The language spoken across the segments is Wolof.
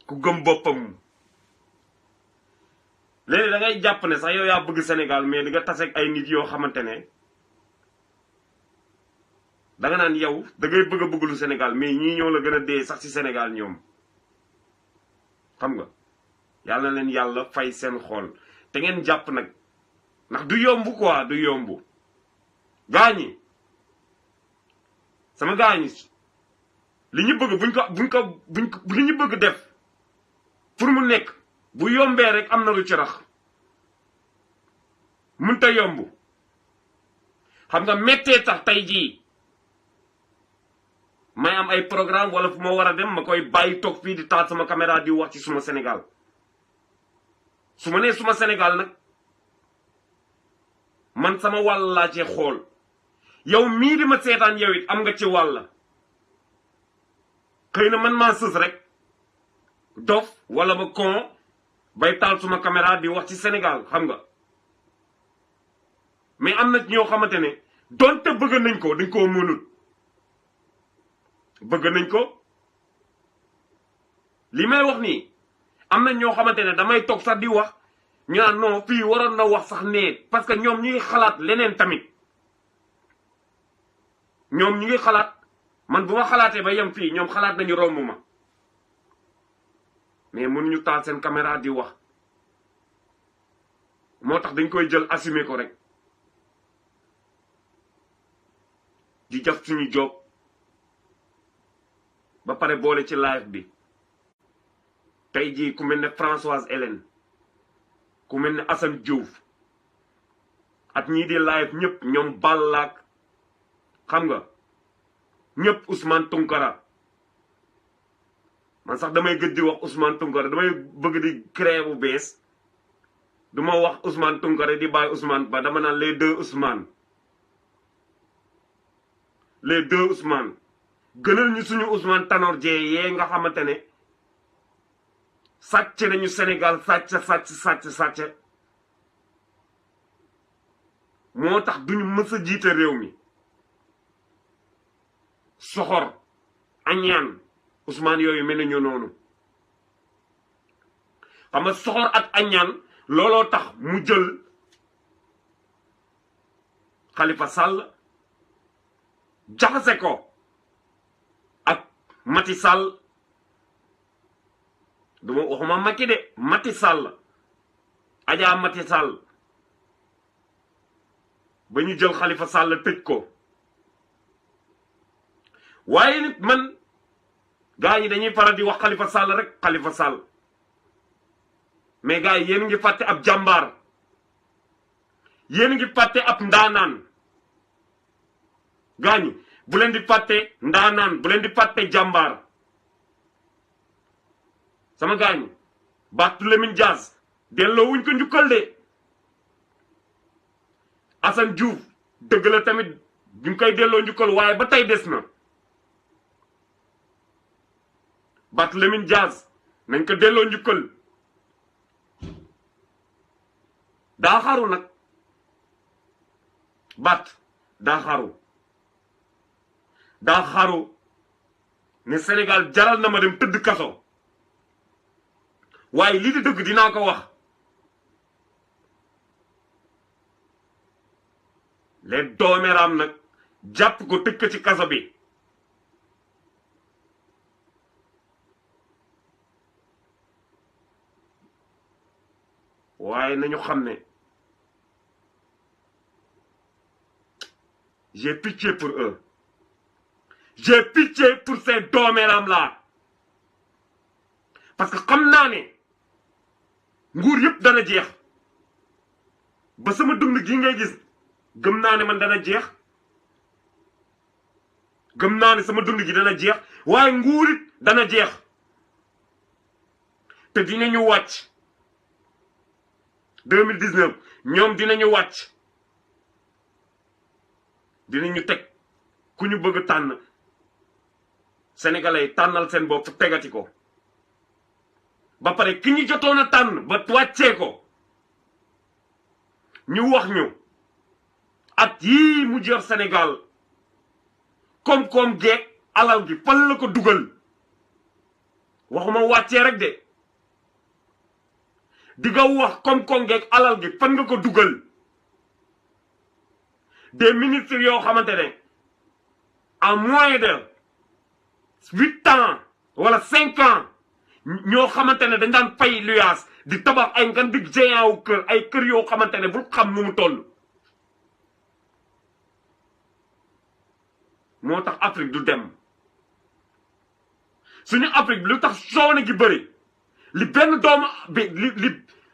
ku gëm boppam léegi da ngay jàpp ne sax yow yaa bëgg Sénégal mais di nga tase ak ay nit yoo xamante ne da nga naan yow da ngay bëgg a bëgg lu Sénégal mais ñii ñoo la gën a dee sax ci Sénégal ñoom xam nga yàlla na leen yàlla fay seen xool te ngeen jàpp nag ndax du yomb quoi du yomb gaañi sama gaañi li ñu bëgg li ñu bëgg def pour mu nekk bu yombee rek am na lu ci rax mënta yomb xam nga méttee tax tey jii may am ay programme wala fu ma war a dem ma koy bàyyi toog fii di taal sama caméra di wax ci suma Sénégal su ma nee suma Sénégal nag man sama wàll laa cee xool yow mii di ma seetaan yow it am nga ci wàll xëy na man maa sës rek dof wala ba kon bay taal suma caméra di wax ci Sénégal xam nga mais am na ñoo xamante ne donte bëgg nañ ko dañ koo mënul bëgg nañ ko li may wax nii am na ñoo xamante ne damay toog sax di wax ñu naan non fii waroon na wax sax nee parce que ñoom ñu ngi xalaat leneen tamit ñoom ñu ngi xalaat man bu ma xalaatee ba yem fii ñoom xalaat nañu romb ma mais mënuñu taal seen caméra di wax moo tax dañ koy jël assumer ko rek di def suñu job ba pare boole ci live bi tey jii ku mel ne Françoise Hélène ku mel ne Assane Diouf ak ñii di live ñëpp ñoom Ballaak xam nga ñëpp Ousmane Tounkara man sax damay gëj di wax Ousmane Tounkara damay bëgg di créer bu bees du ma wax Ousmane Tounkara di bàyyi Ousmane ba dama naan les deux Ousmane gënal ñu suñu Ousmane Tanor Dieng yee nga xamante ne sàcc nañu Sénégal sàcc moo tax duñu mës a jiite réew mi soxor añaan Ousmane yooyu mel nañu noonu xam nga soxor ak añaan looloo tax mu jël Khalifa Sall jaxase ko ak Macky Sall duma waxuma Macky de Macky Sall Adja Macky Sall ba ñu jël Khalifa Sall tëj ko waaye nit man gaa yi dañuy faral di wax Khalifa Sall rek Khalifa Sall mais gaa yi yéen ngi fàtte ab jàmbaar yéen ngi fàtte ab ndaanaan gaa ñi bu leen di fàtte ndaanaan bu leen di fàtte jàmbaar sama gaa ñi Barthélémy Dias delloo wuñ ko njukkal de Assane Diouf dëgg la tamit ñu ngi koy delloo njukkal waaye ba tey des na Barthélémy Dias nañ ko delloo njukkal daa xaru nag daa xaru ne Sénégal jaral na ma dem tëdd kaso waaye lii di dëgg dinaa ko wax les doomeeraam nag jàpp ko tëj ko ci kaso bi waaye nañu xam ne j'ai pitié pour eux j'ai pitié pour ces doomeeraam là parce que xam naa ne nguur yëpp dana jeex ba sama dund gi ngay gis gëm naa ne man dana jeex gëm naa ne sama dund gi dana jeex waaye nguur it dana jeex te dinañu wàcc 2019 ñoom dinañu wàcc dinañu teg ku ñu bëgg tànn sénégalais tànnal seen bopp tegati ko ba pare ki ñu jotoon a tànn ba wàccee ko ñu wax ñu at yii mu jër Sénégal koom-koom geeg alal gi fan la ko dugal waxuma wàccee rek de di nga wax koom-koom geeg alal gi fan nga ko dugal des ministres yoo xamante ne en moins de 8 ans wala 5 ans ñoo xamante ne dañ daan fay luyaas di tabax ay ngan di géant wu kër ay kër yoo xamante ne bul xam nu mu toll moo tax Afrique du dem suñu Afrique bi lu tax soone gi bëri li benn doomu bi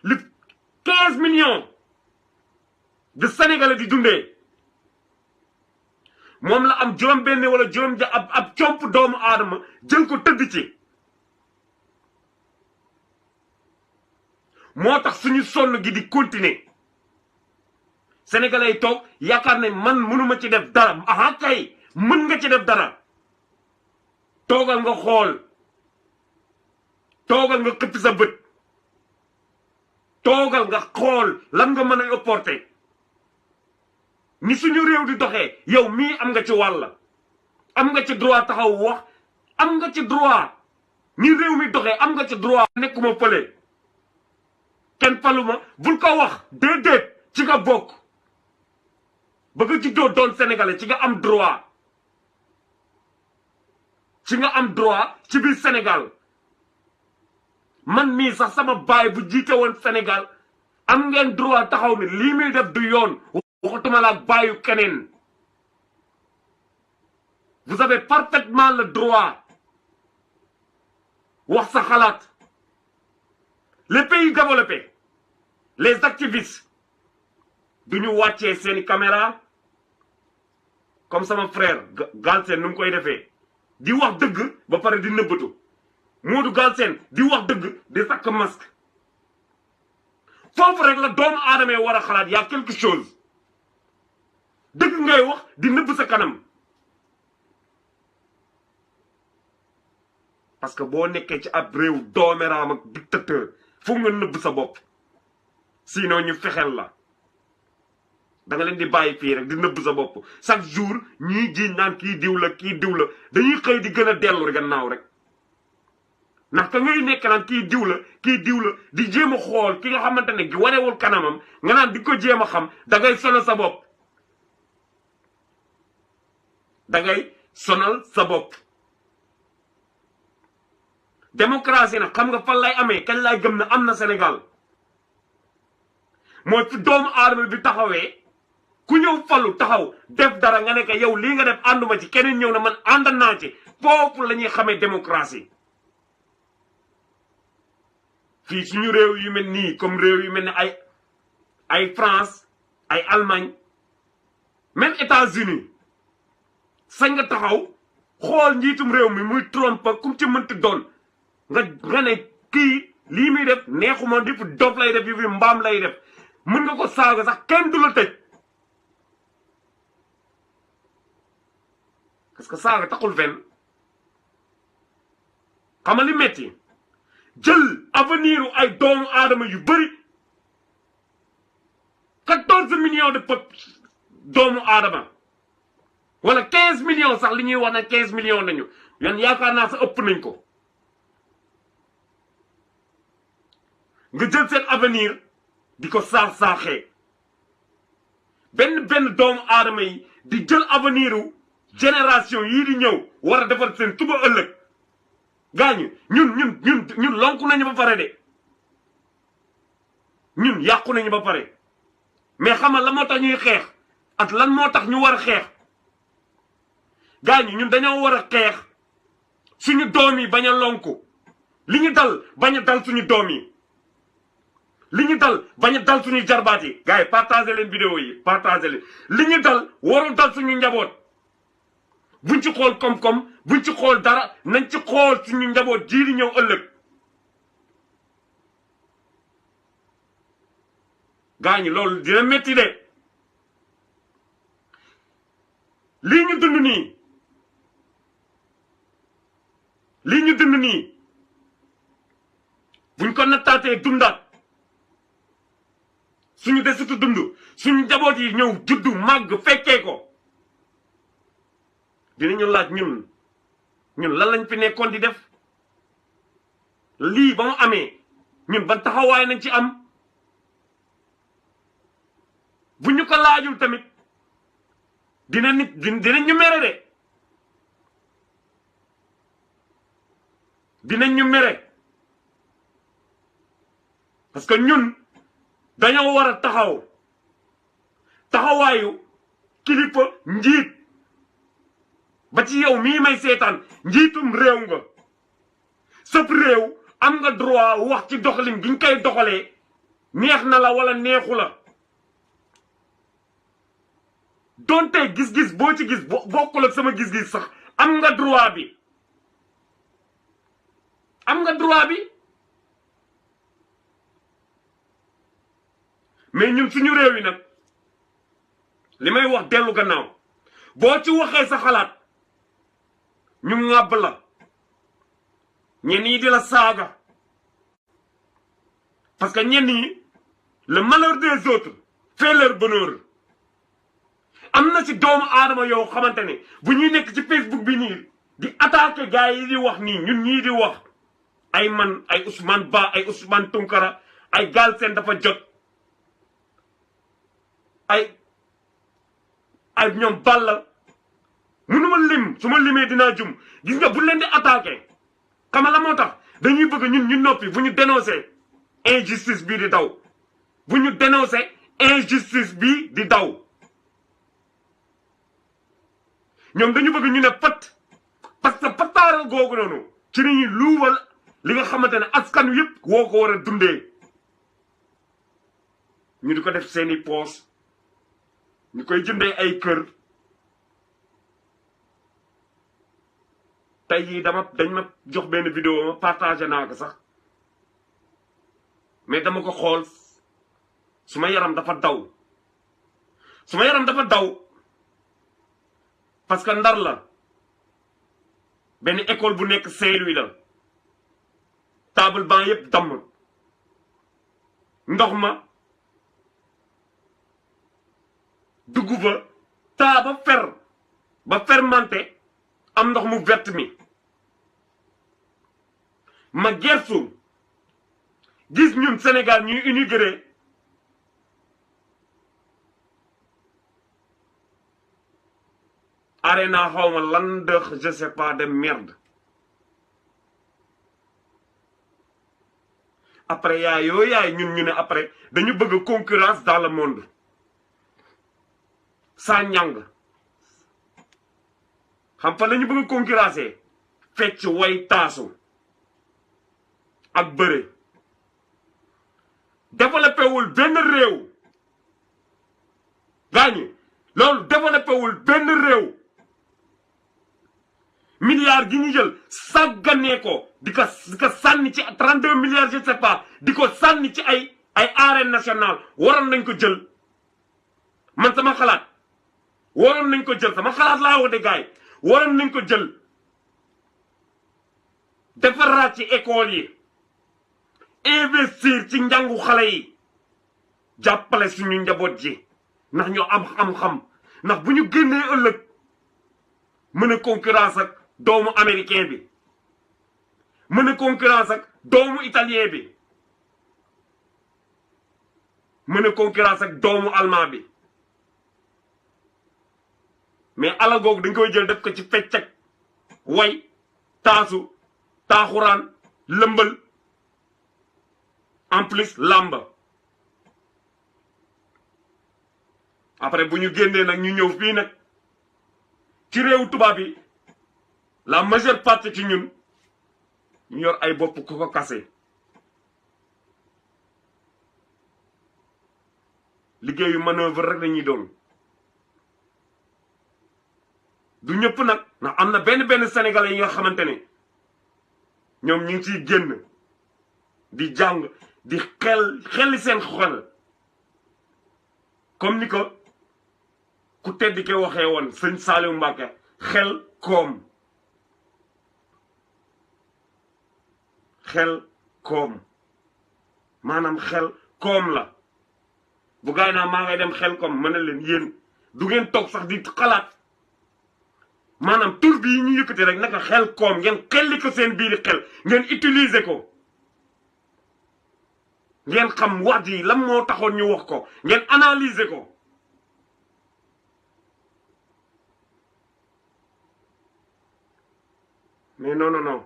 li 15 millions de Sénégalais di dundee moom la am juróom benn wala juróom ja ab comp doomu aadama jël ko tëdd ci moo tax suñu sonn gi di continuer Sénégalais yi toog yaakaar ne man mënuma ci def dara aha kay mën nga ci def dara toogal nga xool toogal nga xëppi sa bët toogal nga xool lan nga mën a apporter ni suñu réew di doxee yow mii am nga ci wàll am nga ci droit taxaw wax am nga ci droit ni réew mi doxee am nga ci droit nekkuma fële kenn faluma bul ko wax déedéet ci nga bokk ba nga juddoo doon sénégalais ci nga am droit ci nga am droit ci biir Sénégal man mii sax sama baay bu jiite woon Sénégal am ngeen droit taxaw ne lii muy def du yoon waxatuma la ak baayu keneen vous avez parfaitement le droit wax sa xalaat les pays développés les activistes duñu wàccee seeni caméra comme sama frère Galsen nu mu koy defee di wax dëgg ba pare di nëbbatu Modou Galsen di wax dëgg di takk masque foofu rek la doomu aadama war a xalaat y a quelque chose dëgg ngay wax di nëbb sa kanam parce que boo nekkee ci ab réew doomeraam ak dictateur foog nga nëbb sa bopp sinon ñu fexeel la da nga leen di bàyyi fii rek di nëbb sa bopp chaque jour ñii jiiñ naan kii diw la dañuy xëy di gën a dellu gannaaw rek ndax ka ngay nekk naan kii diw la di jéem a xool ki nga xamante ne gi wanewul kanamam nga naan di ko jéem a xam da ngay sonal sa bopp démocratie nag xam nga fan lay amee kañ lay gëm ne am na Sénégal mooy fi doomu aadama bi taxawee ku ñëw falu taxaw def dara nga ne yow lii nga def ànduma ci keneen ñëw na man ànd naa ci foofu la ñuy xamee démocratie fii suñu réew yu mel nii comme réew yu mel ne ay France ay Allemagne même États-Unis sañ nga taxaw xool njiitum réew mi muy Trump kum ci mënti doon nga ne kii lii muy def neexuma di fi dof lay def yu fi mbaam lay def mën nga ko saaga sax kenn du la tëj parce que saaga taxul fenn xama li metti jël avenir ay doomu aadama yu bëri 14 millions de peuple doomu aadama wala 15 millions sax li ñuy wax ne 15 millions nañu yan yaakaar naa sa ëpp nañ ko nga jël seen avenir di ko saax-saaxee benn doomu aadama yi di jël avenir u génération yii di ñëw war a defar seen tuba ëllëg gaañu ñun lonku nañu ba pare de ñun yàqu nañu ba pare mais xamal la moo tax ñuy xeex ak lan moo tax ñu war a xeex gaañu ñun dañoo war a xeex suñu doom yi bañ a lonku li ñu dal bañ a dal suñu doom yi li ñu dal bañ a dal suñu jarbaat yi gars yi partagé leen vidéo yi partagé leen li ñu dal warul dal suñu njaboot buñ ci xool koom-koom buñ ci xool dara nañ ci xool suñu njaboot jii di ñëw ëllëg gars ñi loolu dina métti de lii ñu dund nii buñ ko nattaatee dundaat suñu desitu dund suñu njaboot yi ñëw juddu màgg fekkee ko dinañu laaj ñun lan lañ fi nekkoon di def lii ba mu amee ñun ban taxawaay nañ ci am bu ñu ko laajul tamit dinañ ñu mere de dinañ ñu mere parce que ñun dañoo war a taxawaayu kilifa njiit ba ci yow mii may seetaan njiitum réew nga sëpp réew am nga droit wax ci doxalin gi ñu koy doxalee neex na la wala neexu la donte gis-gis boo ci gis bokkul ak sama gis-gis sax am nga droit bi mais ñun suñu réew yi nag li may wax dellu gannaaw boo ci waxee sa xalaat ñu ŋàbb la ñenn yi di la saaga parce que ñenn yi le malheur des autres fait leur bonheur am na ci doomu aadama yow xamante ne bu ñuy nekk ci Facebook bi nii di attaquer gars yi di wax nii ñun ñii di wax ay man ay Ousmane Ba ay Ousmane Tounkara ay Galsen dafa jot ay ñoom Balla mënuma lim su ma limee dinaa jum gis nga bu leen di attaquer xam nga la moo tax dañuy bëgg ñun ñu noppi bu ñu dénoncer injustice bii di daw bu ñu dénoncer injustice bii di daw ñoom dañu bëgg ñu ne pat parce que pataaral googu noonu ci ni ñuy luubal li nga xamante ne askan wi yëpp woo ko war a dundee ñu di ko def seeni poos ñu koy jëndee ay kër tey jii dañ ma jox benn vidéo ma partagé naa ko sax mais dama ko xool suma yaram dafa daw parce que Ndar la benn école bu nekk Saint-Louis la table banc yëpp damm ndox ma dugg ba taa ba fermenté am ndox mu vert mi ma gersu gis ñun Sénégal ñuy inauguré arena xawma lan de je sais pas de merde après yaay ñun ñu ne après dañu bëgg concurrence dans le monde saa ñàng xam fa lañu bëgg concurrencer fecc way taasu ak bëre développé wul benn réew gaañi loolu développé wul benn réew milliards gi ñu jël sàgganee ko di ko sànni ci 32 milliards je sais pas di ko sànni ci ay arène nationale waroon nañ ko jël man sama xalaat waroon nañ ko jël sama xalaat laa wax de gaay waroon nañ ko jël defaraat ci école yi investir ci njàngu xale yi jàppale suñu njaboot ji ndax ñu am xam-xam ndax bu ñu génnee ëllëg mën a concurrence ak doomu américain bi mën a concurrence ak doomu italien bi mën a concurrence ak doomu allemand bi mais alal googu dañ koy jël def ko ci fecc ak way taasu taaxuraan lëmbal en plus làmb après bu ñu génnee nag ñu ñëw fii nag ci réewu tubaab yi la majeure partie ci ñun ñu yor ay bopp ku ko kase liggéeyu manœuvre rek lañuy doon du ñëpp nag ndax am na benn sénégalais yi nga xamante ne ñoom ñu ngi ciy génn di jàng di xelli seen xol comme ni ko ku tedd ke waxee woon sëñ Saliou Mbacke xel koom maanaam xel koom la bu gaay naa maa ngay dem xel koom mën na leen yéen du ngeen toog sax di xalaat maanaam tur bii ñu yëkkati rek naka xel koom ngeen xelli ko seen biiri xel ngeen utiliser ko ngeen xam wax ji lan moo taxoon ñu wax ko ngeen analyser ko mais non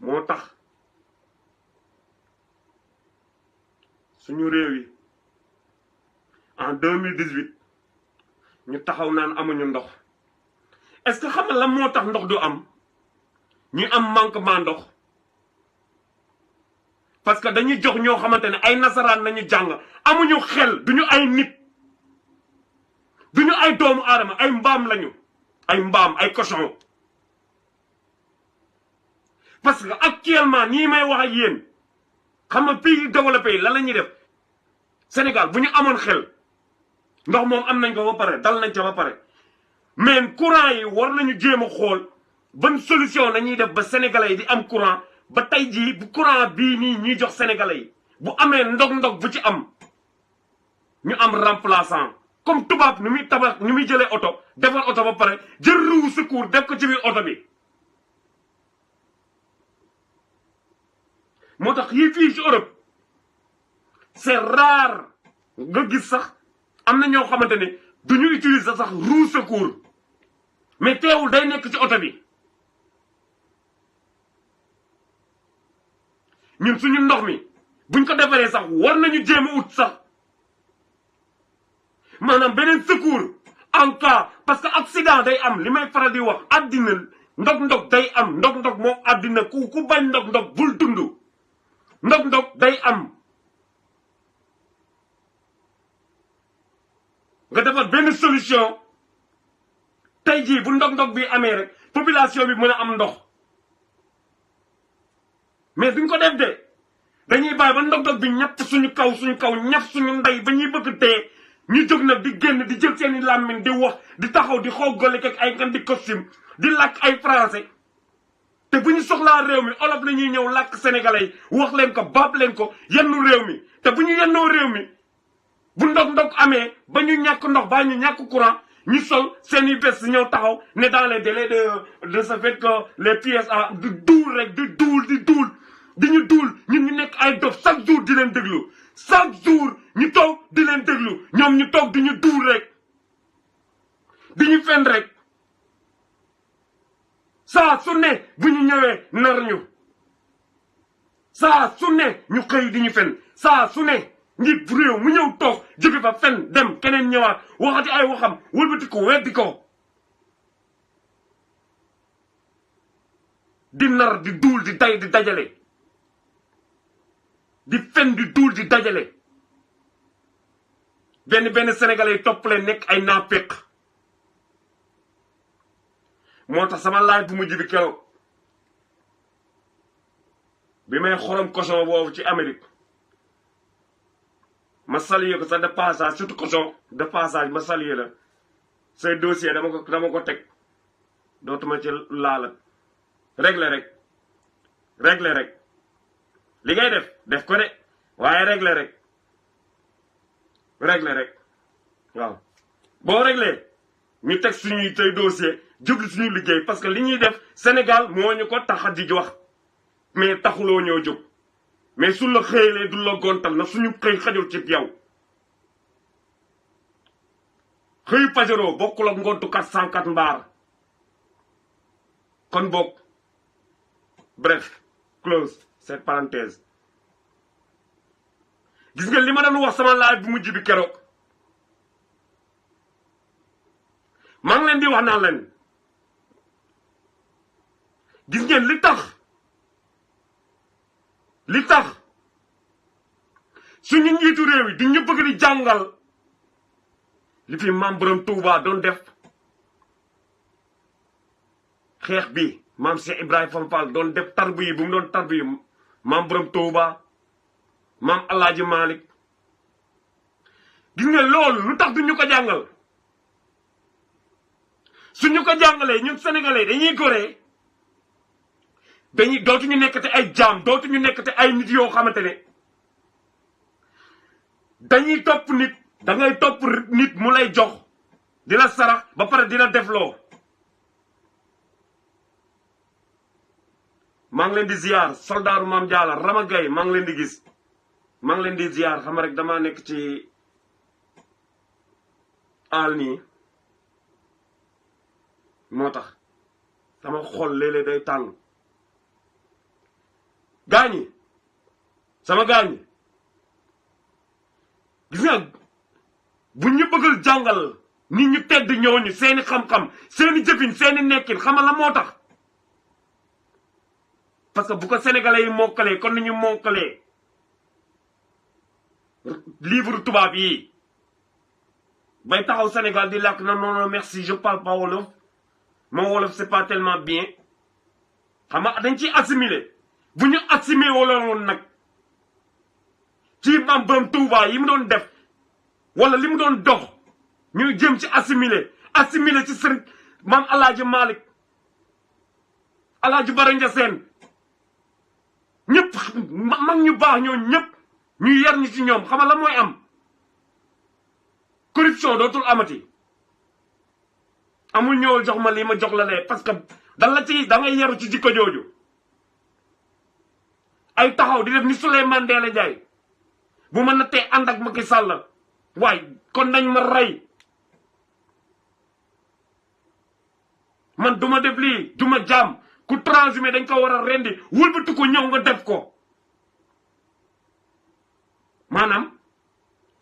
moo tax suñu réew yi en 2018 ñu taxaw naan amuñu ndox est-ce que xam nga lan moo tax ndox du am ñu am manquement ndox parce que dañuy jox ñoo xamante ne ay nasaraan nañu jàng amuñu xel duñu ay nit duñu ay doomu aadama ay mbaam lañu ay mbaam ay cochon parce que actuellement nii may wax ak yéen xam nga pays développé yi lan la ñuy def Sénégal bu ñu amoon xel ndox moom am nañ ko ba pare dal nañ ca ba pare mais courant yi war nañu jéem a xool ban solution nañuy def ba sénégalais yi di am courant ba tey jii bu courant bii nii ñuy jox sénégalais yi bu amee ndog-ndog bu ci am ñu am remplaçant comme tubaab ni muy tabax ni muy jëlee oto defar oto ba pare jël roue secours def ko ci biir oto bi moo tax yii fii ci Europe c'est rare nga gis sax am na ñoo xamante ne du ñu utiliser sax roue secours mais teewul day nekk ci oto bi ñun suñu ndox mi buñ ko defaree sax war nañu jéem a ut sax maanaam beneen secours en cas parce que accident day am li may faral di wax àddina ndog-ndog day am ndog-ndog moom àddina ku bañ ndog-ndog bul dund ndog-ndog day am nga defar benn solution tey jii bu ndog-ndog bi amee rek population bi mën a am ndox mais duñ ko def de dañuy bàyyi ba ndog-ndog bi ñett suñu kaw ñaf suñu ndey ba ñuy bëgg dee ñu jóg nag di génn di jël seeni làmmiñ di wax di taxaw di xoogale ak ay ngan di costume di làkk ay français te bu ñu soxlaa réew mi olof la ñuy ñëw làkk sénégalais yi wax leen ko baab leen ko yennu réew mi te bu ñu yennoo réew mi bu ndog-ndog amee ba ñu ñàkk ndox ba ñu ñàkk courant ñu sol seeni bés ñëw taxaw ne dans les délais de ce fait que les pièces à di duul rek di duul di ñu duul ñun ñu nekk ay dof chaque jour di leen déglu chaque jour ñu toog di leen déglu ñoom ñu toog di ñu duul rek di ñu fen rek saa su ne bu ñu ñëwee nar ñu saa su ne ñu xëy di ñu fen saa su ne njiit réew mu ñëw toog jóge fa fen dem keneen ñëwaat waxati ay waxam wëlbati ko weddi ko di nar di duul di day di dajale di fen di duul di dajale benn sénégalais yi topp leen nekk ay naaféq moo tax sama laaj bu mujj bi keroog bi may xorom cochon boobu ci Amérique ma salué ko sax de passage surtout cochon de passage ma salué la say dossier dama ko teg dootuma ci laala régler rek li ngay def ko de waaye régler rek waaw boo régler ñu teg suñuy tey dossier jublu suñu liggéey parce que li ñuy def Sénégal moo ñu ko tax di wax mais taxuloo ñoo jóg mais su la xëyalee du la gontal na suñu xëy xajul ci yow xëyu Pajero bokkul ak ngontu 404 mbaar kon bokk bref close cette parenthèse gis nga li ma doon wax sama laaj bu mujj bi keroog maa ngi leen di wax naan leen gis ngeen li tax suñu njiitu réew yi di ñu bëgg di jàngal li fi maam Borom Touba doon def xeex bi maam Cheikh Ibrahima Fall doon def tarbu yi bu mu doon tarbu yi maam Borom Touba maam Alaaji Malick gis nga loolu lu tax duñu ko jàngal suñu ko jàngalee ñun sénégalais dañuy goree dootuñu nekkate ay jaam dootuñu nekkate ay nit yoo xamante ne dañuy topp nit da ngay topp nit mu lay jox di la sarax ba pare di la defloo maa ngi leen di ziar soldaaru Maam Diala Rama Gaye maa ngi leen di gis maa ngi leen di ziar xam rek damaa nekk ci àll nii moo tax sama xol léeg-léeg day tàng gaañi sama gaañi gis nga bu ñu bëggal jàngal nit ñu tedd ñooñu seeni xam-xam seeni jëfin seeni nekkin xamal la moo tax parce que bu ko sénégalais yi mokkalee kon ni ñu mokkalee livre tubaab yi bay taxaw Sénégal di làkk na non merci je parle pas wolof mon wolof c'est pas tellement bien xam nga dañ ciy assimiler bu ñu assimiler wala woon nag ci maam borom Touba yi mu doon def wala li mu doon dox ñu jëm ci assimiler ci sëriñ maam Alaaji Malick Alaaji Bara Ndiassène ñëpp mag ñu baax ñoo ñëpp ñu yar ñu ci ñoom xam nga la mooy am corruption dootul amati amul ñëwal jox ma lii ma jox la lee parce que da ngay yaru ci jikko jooju ay taxaw di def ni Souleymane Ndéné Ndiaye bu ma nattee ànd ak Macky Sall waaye kon nañ ma rey man duma def lii duma jaam ku transhumé dañ ko war a rendi wëlbatu ko ñëw nga def ko maanaam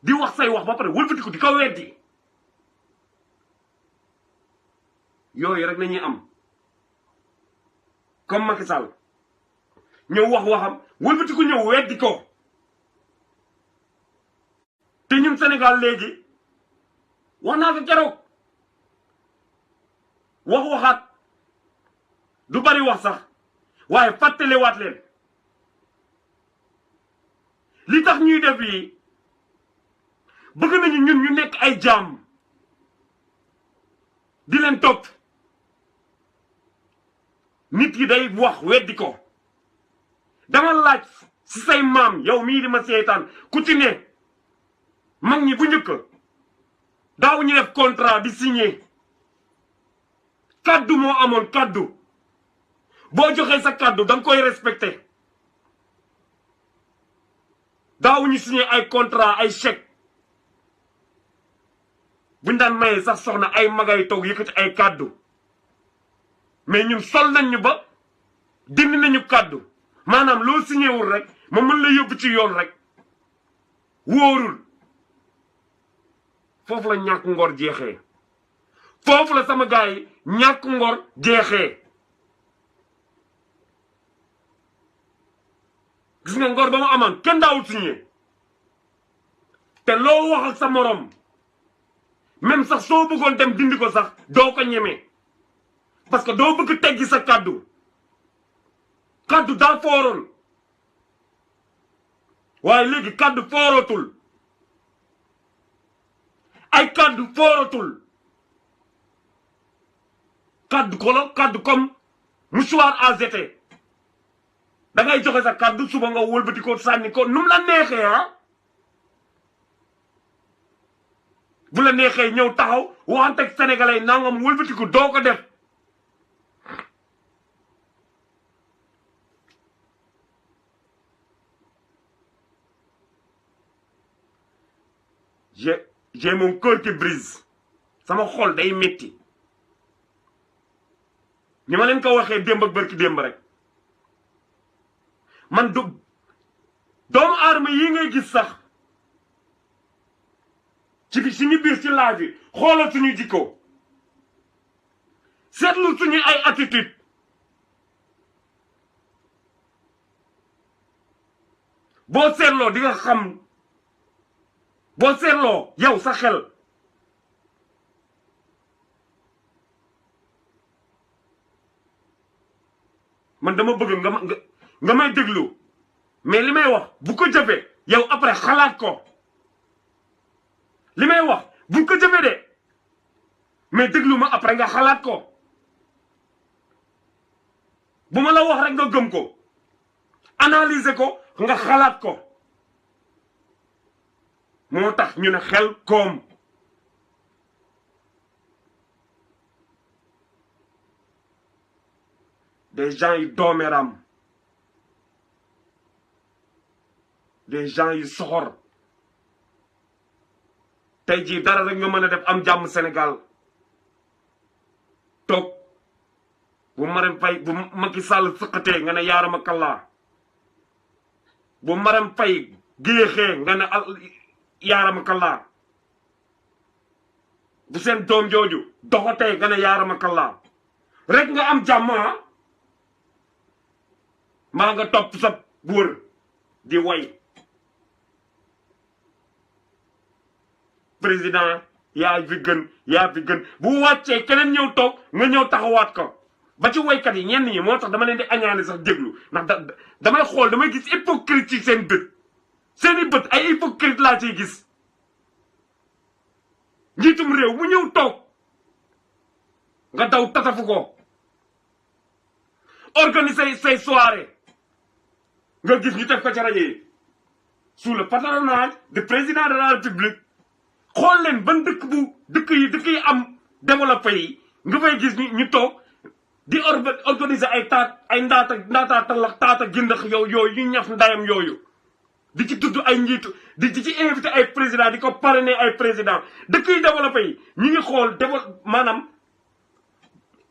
di wax say wax ba pare wëlbati ko di ko weddi yooyu rek nañuy am comme Macky Sall ñëw wax waxam wëlbati ko ñëw weddi ko te ñun Sénégal léegi wax naa ko keroog waxaat du bari wax sax waaye fàttalewaat leen li tax ñuy def yi bëgg nañu ñun ñu nekk ay jaam di leen topp nit yi day wax weddi ko dama laaj si say maam yow mii di ma seetaan ku ci ne mag ñi bu njëkk daaw ñu def contrat di signé kaddu moo amoon kaddu boo joxee sa kaddu da nga koy respecté daaw ñu signé ay contrat ay chèque buñ daan mayee sax soxna ay magay toog yëkkati ay kaddu mais ñun sol nañ ñu ba dindi nañu kaddu maanaam loo signé wul rek ma mën la yóbbu ci yoon rek wóorul foofu la ñàkk ngor jeexee foofu la sama gars yi ñàkk ngor jeexee gis nga ngor ba mu amoon kenn daawul signé te loo wax ak sa morom même sax soo bëggoon dem dindi ko sax doo ko ñeme parce que doo bëgg teggi sa kaddu kaddu daa fooroon waaye léegi kaddu foorotul ay kaddu foorotul kaddu comme mouchoir à jeter da ngay joxe sa kaddu suba nga wëlbati ko sànni ko nu mu la neexee ah bu la neexee ñëw taxaw waxanteeg sénégalais nangam wëlbati ko doo ko def j'ai mon cœur qui brise sama xol day metti ni ma leen ko waxee démb ak barki démb rek man doomu aadama yi ngay gis sax ci suñu biir ci laaj bi xoolal suñu jikko seetlu suñu ay attitude boo seetloo di nga xam boo seetloo yow sa xel man dama bëgg nga may déglu mais li may wax bu ko jëfee yow après xalaat ko li may wax bu ko jëfee de mais déglu ma après nga xalaat ko bu ma la wax rek nga gëm ko analyser ko nga xalaat ko moo tax ñu ne xel koom des gens yi doomeram des gens yu soxor tey jii dara rek nga mën a def am jàmm Sénégal toog bu Marème Faye bu Macky Sall sëqatee nga ne yaarama kallaa bu Marème Faye géexee nga ne yaarama kallaa bu seen doom jooju doxatee nga ne yaarama kallaa rek nga am jàmm maa nga topp sa wër di way président yaa fi gën bu wàccee keneen ñëw toog nga ñëw taxawaat ko ba ci waykat yi ñenn ñi moo tax dama leen di añaane sax déglu ndax damay xool damay gis hypocrite ci seen bët seeni bët ay hypocrite laa ciy gis njiitum réew mu ñëw toog nga daw tatafu ko organiser say soirée nga gis ñu def ko ci rajo yi sous le patronage du président de la république xool leen ban dëkk yi am développé yi nga fay gis ñu toog di organiser ay ndaata talax taata gindax yooyu ñu ñaf ndayam yooyu di ci tudd ay njiitu di ci invité ay président di ko parrainer ay président dëkk yi développé yi ñu ngi xool maanaam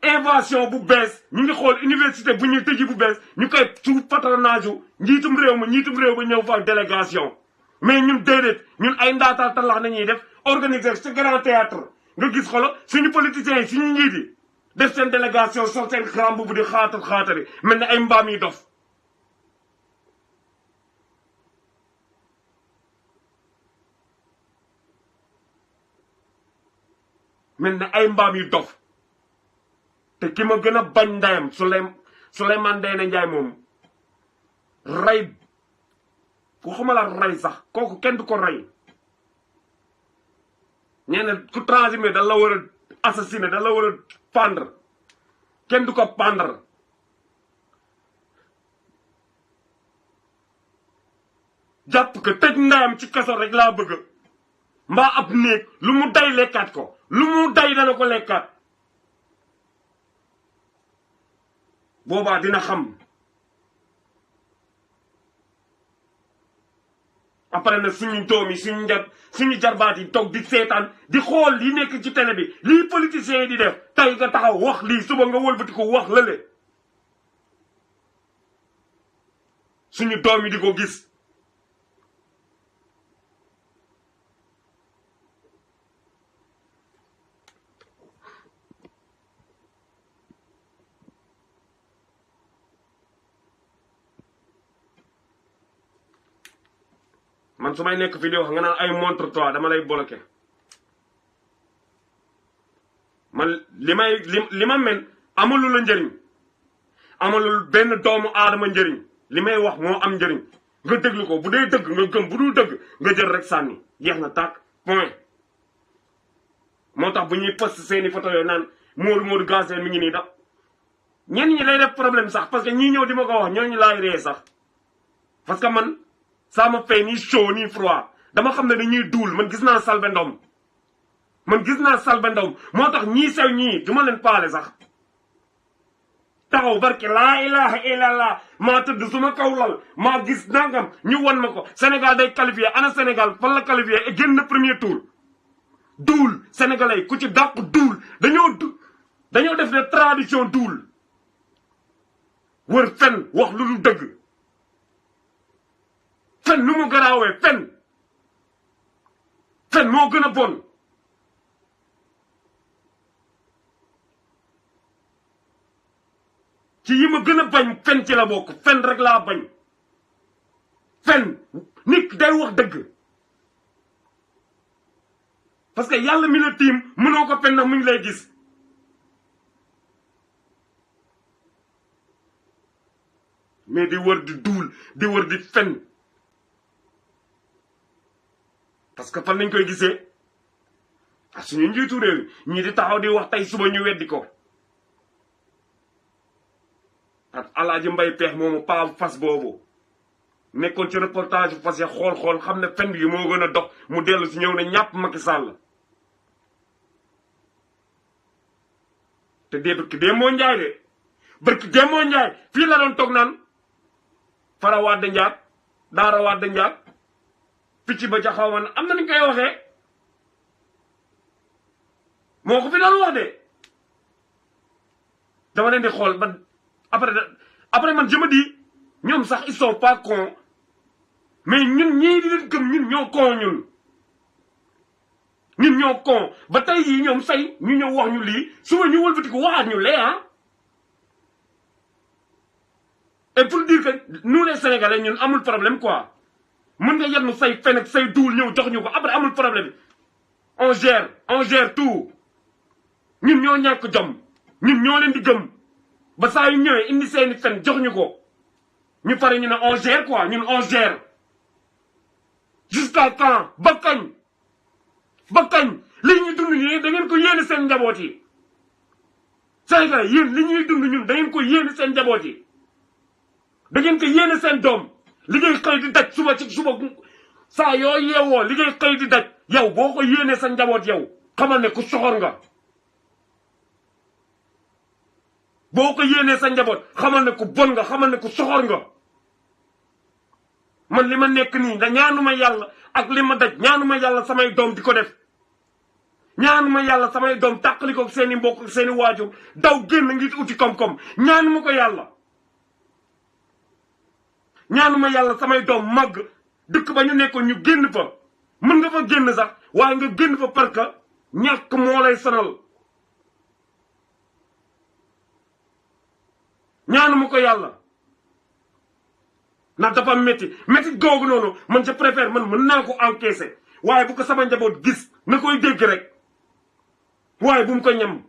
invention bu bees ñu ngi xool université bu ñuy tëji bu bees ñu koy sous patronage u njiitum réew ma ñëw fa délégation mais ñun déedéet ñun ay ndaataa talax nañuy def organiser ce grand théâtre nga gis xolo suñu politiciens yi suñu njiit yi def seen délégation sol seen grand bu di xaatari mel ne ay mbaam yi dof te ki ma gën a bañ ndayam Souleymane Ndéné Ndiaye moom rey waxuma la rey sax kooku kenn du ko rey ñeneen ku transhumé da la war a assassiné da la war a pendre kenn du ko pendre jàpp ko tëj ndayam ci kaso rek laa bëgg mbaa ab néeg lu mu day lekkaat ko lu mu day dana ko lekkaat boobaa dina xam après nag suñu doom yi suñu jarbaat yi toog di seetaan di xool li nekk ci télé bi lii politiciens yi di def tey nga taxaw wax lii suba nga wëlbati ko wax lële suñu doom yi di ko gis man su may nekk vidéo nga naan ay montre toi dama lay bloqué man li ma mel amalul la njëriñ amalul benn doomu aadama njëriñ li may wax moo am njëriñ nga déglu ko bu dee dëgg nga gëm bu dul dëgg nga jël rek sànni jeex na tàkk point moo tax bu ñuy post seeni photo yooyu naan Modou Gazelle mi ngi nii da ñenn ñi lay def problème sax parce que ñii ñëw di ma ko wax ñooñu laay ree sax parce que man ça me fait ni chaud ni froid dama xam ne dañuy duul man gis naa Selbé Ndom moo tax ñii sew ñii du ma leen paale sax taxaw barke laa ilaha illallah maa tëdd suma kaw lal maa gis nangam ñu won ma ko Sénégal day qualifié ana Sénégal fan la qualifié et génn premier tour duul sénégalais ku ci dàq duul dañoo def ne tradition duul wër fen wax lu dul dëgg fen nu mu garaawee fen moo gën a bon ci yi ma gën a bañ fen ci la bokk fen rek laa bañ fen nit day wax dëgg parce que yàlla mi la tiim mënoo ko fen ndax mu ngi lay gis mais di wër di duul di wër di fen parce que fan lañ koy gisee suñu njiitu réew ñii di taxaw di wax tey suba ñu weddi ko ak Alaaji Mbay Peex moomu paa fas boobu nekkoon ci reportage fas ya xool xam ne fen gi moo gën a dox mu dellu si ñëw ne ñàpp Macky Sall te barki Demba Njaay fii la doon toog naan Fara Wade Njaat Daara Wade Njaat picc ba jaxawan am na ñu koy waxee moo ko fi doon wax de dama leen di xool ba après man je me dis ñoom sax ils sont pas cons mais ñun ñii di leen gëm ñun ñoo con ñun ñoo con ba tey yii ñoom say ñu ñëw wax ñu lii suba ñu wëlbati ko waxaat ñu lee ah et pour dire que nous les sénégalais ñun amul problème quoi mën nga yenn say fen ak say duul ñëw jox ñu ko après amul problème on gère tout ñun ñoo ñàkk jom ñun ñoo leen di gëm ba saa yu ñëwee indi seeni fen jox ñu ko ñu pare ñu ne on gère quoi ñun on gère jusqu'à quand ba kañ li ñuy dund nii da ngeen ko yéene seen njaboot yi Sénégalais yéen li ñuy dund ñun da ngeen ko yéene seen njaboot yi da ngeen ko yéene seen doom li ngay xëy di daj suba ci suba saa yoo yeewoo li ngay xëy di daj yow boo ko yéene sa njaboot yow xamal ne ku soxor nga boo ko yéenee sa njaboot xamal ne ku bon nga xamal ne ku soxor nga man li ma nekk nii da ñaanuma yàlla ak li ma daj ñaanuma yàlla samay doom di ko def ñaanuma yàlla samay doom tàqali ko seeni mbokk ak seeni waajur daw génn ngi uti koom-koom ñaanuma ko yàlla ñaanuma yàlla samay doom màgg dëkk ba ñu nekkoon ñu génn fa mën nga fa génn sax waaye nga génn fa parce que ñàkk moo lay sonal ñaanuma ko yàlla ndax dafa métti googu noonu man je préfère man mën naa ko encaisser waaye bu ko sama njaboot gis na koy dégg rek waaye bu mu ko ñam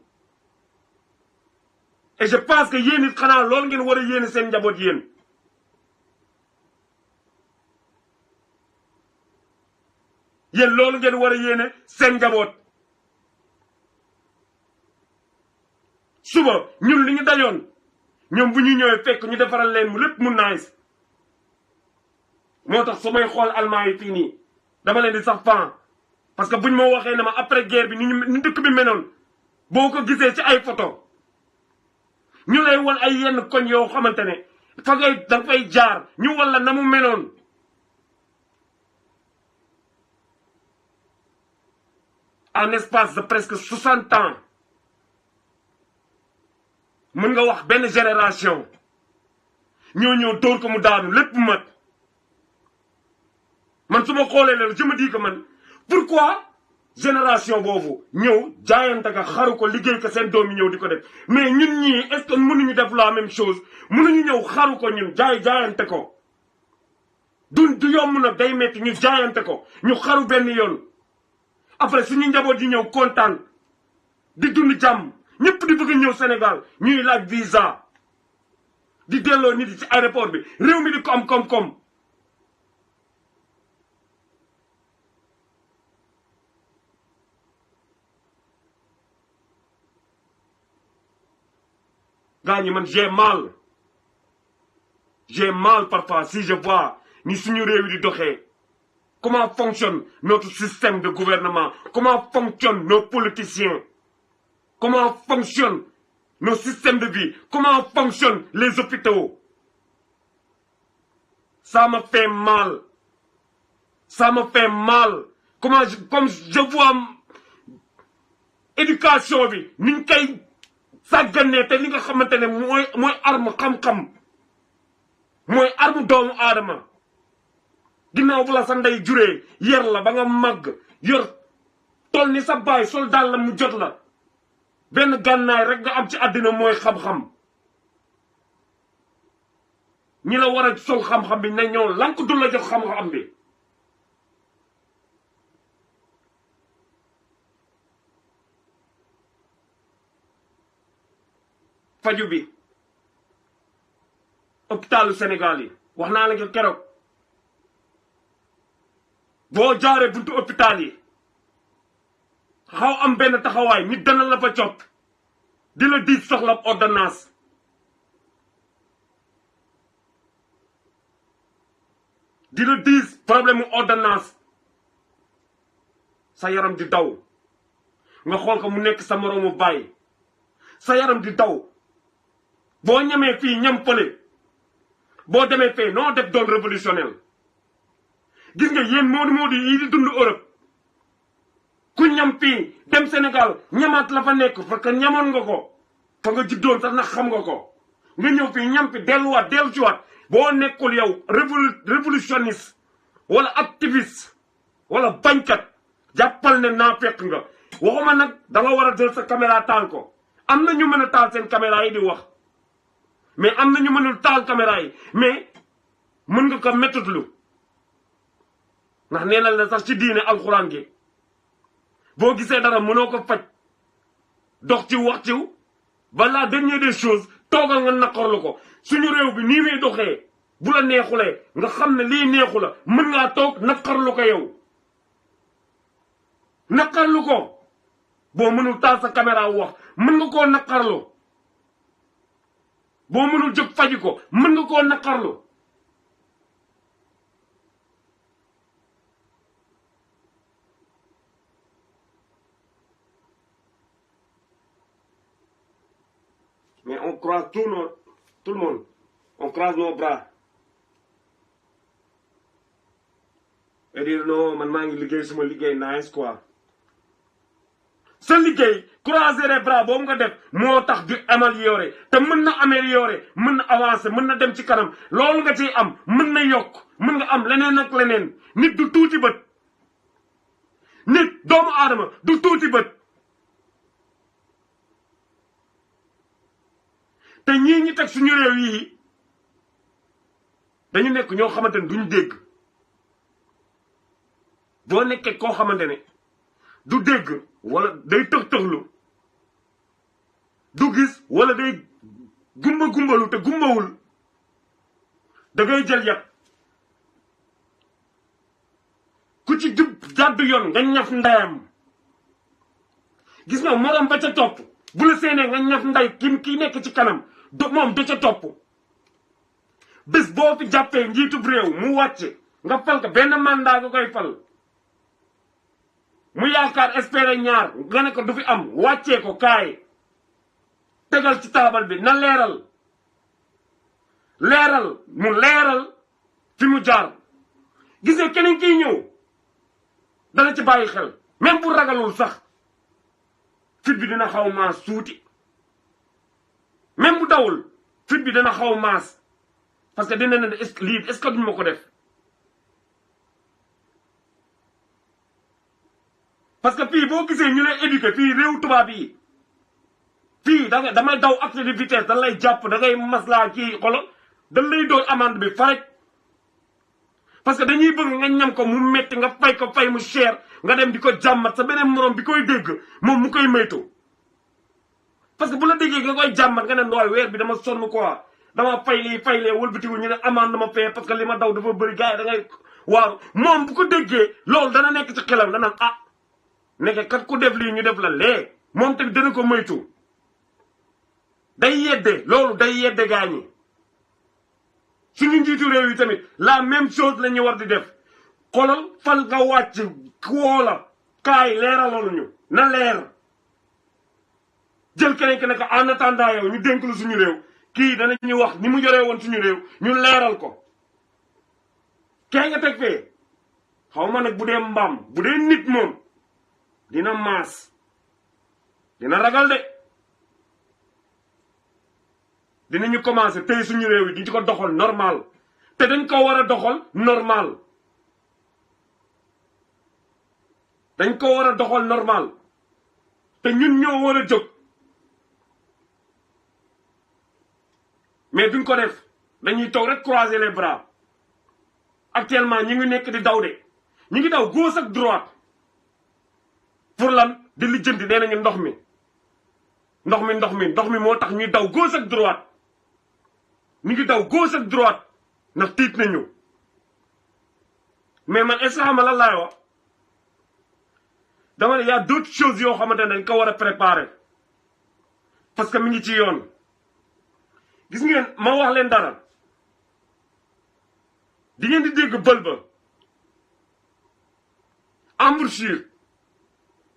et je pense que yéen it xanaa loolu ngeen war a yéene seen njaboot yéen loolu ngeen war a yéene seen njaboot suba ñun li ñu dajoon ñoom bu ñu ñëwee fekk ñu defaral leen mu lépp mu nice moo tax su may xool allemand yi fii nii dama leen di sax fan parce que buñ ma waxee ne ma après guerre bi ni dëkk bi menoon boo ko gisee ci ay photo ñu lay won ay yenn koñ yoo xamante ne fa ngay da fay jaar ñu wala na mu menoon en espace de presque 60 ans mën nga wax benn génération ñoo dóor ko mu daanu lépp mat man su ma xoolee leen je me dis que man pourquoi génération boobu ñëw jaayante ka xaru ko liggéey ko seen doom yi ñëw di ko def mais ñun ñii est-ce que mënuñu def la même chose mënuñu ñëw xaru ko ñun jaayante ko du yomb nag day metti ñu jaayante ko ñu xaru benn yoon après suñu njaboot yi ñëw kontaan di dund jàmm ñëpp di bëgg ñëw Sénégal ñuy laaj visa di delloo nit yi ci aéroport bi réew mi di ko am koom-koom gaa ñi man j'ai mal parfois si je vois ni suñu réew yi di doxee comment fonctionne notre système de gouvernement comment fonctionnent nos politiciens comment fonctionnent nos systèmes de vie comment fonctionnent les hôpitaux ça me fait mal comme je vois éducation bi niñ koy sàgganee te li nga xamante ne mooy arme xam-xam mooy arme doomu aadama ginnaaw bu la sa ndey juree yer la ba nga màgg yor toll ni sa baay sol daal la mu jot la benn gànnaay rek nga am ci àddina mooy xam-xam ñi la war a sol xam-xam bi ne ñoo lank du la jox xam-xam bi faju bi hôpitalu Sénégal yi wax naa la nga keroog boo jaaree buntu hôpital yi xaw am benn taxawaay nit dana la fa copp di la diis soxla ordonnance di la diis problème mu ordonnance sa yaram di daw nga xool ko mu nekk sa moroomu baay sa yaram di daw boo ñamee fii ñam fële boo demee fee noo def doon révolutionnel gis nga yéen moodu yi di dund Europe ku ñam fii dem Sénégal ñamaat la fa nekk parce que ñamoon nga ko fa nga juddoon sax nag xam nga ko nga ñëw fii ñam fi dellu ci waat boo nekkul yow révolutionniste wala activiste wala bañkat jàppal ne naa fekk nga waxuma nag da nga war a jël sa caméra taal ko am na ñu mën a taal seen caméra yi di wax mais am na ñu mënul taal caméra yi mais mën nga ko méttutlu ndax nee na la sax ci diine alxuraan gi boo gisee dara mënoo ko faj dox ci wax ci ba la dernière des choses toogal nga naqarlu ko suñu réew bi nii muy doxee bu la neexulee nga xam ne lii neexu la mën ngaa toog naqarlu ko yow naqarlu ko boo mënul taal sa caméra wax mën nga koo naqarlu boo mënul jóg faji ko mën nga koo naqarlu mais on croise tout le monde on croise nos bras et dire non man maa ngi liggéey suma liggéey nice quoi sa liggéey croiser les bras boobu nga def moo tax di améliorer te mën na améliorer mën na avancer mën na dem ci kanam loolu nga ciy am mën na yokk mën nga am leneen ak leneen nit du tuuti bët nit doomu aadama du tuuti bët te ñii ñi teg suñu réew yi dañu nekk ñoo xamante ne duñ dégg boo nekkee koo xamante ne du dégg wala day tëx-tëxlu du gis wala day gumbalu te gumbawul da ngay jël yat ku ci jub jàddu yoon nga ñaf ndayam gis nga morom ba ca topp bu la seenee nga ñaf nday kii nekk ci kanam moom da ca topp bés boo fi jàppee njiitub réew mu wàcc nga fal ko benn mandat nga koy fal mu yaakaar espérer ñaar nga ne ko du fi am wàccee ko kaay tegal ci taabal bi na leeral mu leeral fi mu jaar gis nga keneen kiy ñëw dana ci bàyyi xel même bu ragalul sax fit bi dina xaw maas tuuti même bu dawul fit bi dana xaw maas parce que dina ne lii est-ce que duñ ma ko def parce que fii boo gisee ñu lay éduquer fii réew tubaab yi fii damay daw accès de vitesse dañ lay jàpp da ngay maslaa kii xolo dañ lay doon amende bi farek parce que dañuy bëgg nga ñam ko mu metti nga fay mu cher nga dem di ko jàmmat sa beneen morom bi koy dégg moom mu koy maytu parce que bu la déggee nga koy jàmmat nga ne nooy weer bi dama sonn quoi dama fay lee wëlbatiwul ñu ne amende ma fay parce que li ma daw dafa bëri gars yi da ngay waaru moom bu ko déggee loolu dana nekk ci xelam danaan nekk kat ku def lii ñu def la lee moom tamit dana ko moytu day yedde loolu day yedde gaañi suñu njiitu réew yi tamit la même chose la ñu war di def xolal fal nga wàcc woola kaay leeraloon ñu na leer jël keneen ki ne ko en attendant yow ñu dénk lu suñu réew kii danañu wax ni mu yoree woon suñu réew ñu leeral ko kee nga teg fee xaw ma nag bu dee mbaam bu dee nit moom dina maas dina ragal de dinañu commencé tey suñu réew yi di ko doxal normal te dañ ko war a doxal normal dañ ko war a doxal normal te ñun ñoo war a jóg mais duñ ko def dañuy toog rek croiser les bras actuellement ñi ngi nekk di daw de ñi ngi daw gauche ak droite pour lan di lijjanti nee nañu ndox mi moo tax ñuy daw gauche ak droite ñu ngi daw gauche ak droite ndax tiit nañu mais man instant lan laay wax dama ne y a d'autres choses yoo xamante ne dañ ko war a préparer parce que mi ngi ci yoon gis ngeen ma wax leen dara di ngeen di dégg bël ba embouchure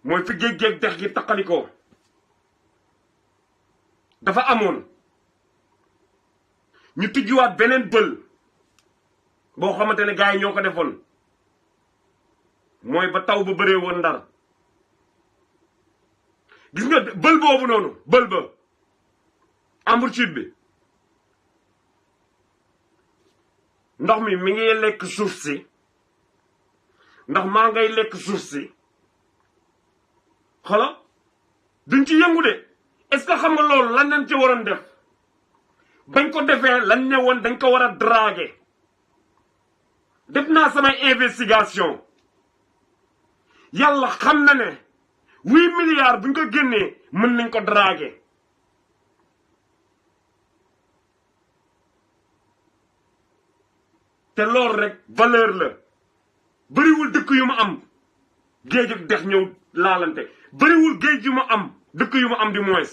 mooy fi géej dex gi taqalikoo dafa amoon ñu tijjuwaat beneen bël boo xamante ne gars yi ñoo ko defoon mooy ba taw ba bëree woon Ndar gis nga bël boobu noonu bël ba embouchure bi ndox mi ngi lekk suuf si ndax maa ngay lekk suuf si xolo duñ ci yëngu de est-ce que xam nga loolu lan lañ ci waroon def bañ ko defee lan ne woon dañ ko war a draguer def naa samay investigation yàlla xam na ne 8 milliards buñ ko génnee mën nañ ko draguer te loolu rek valeur la bëriwul dëkk yu ma am géej ak dex ñëw laalante bëriwul géej yu ma am dëkk yu ma am du moins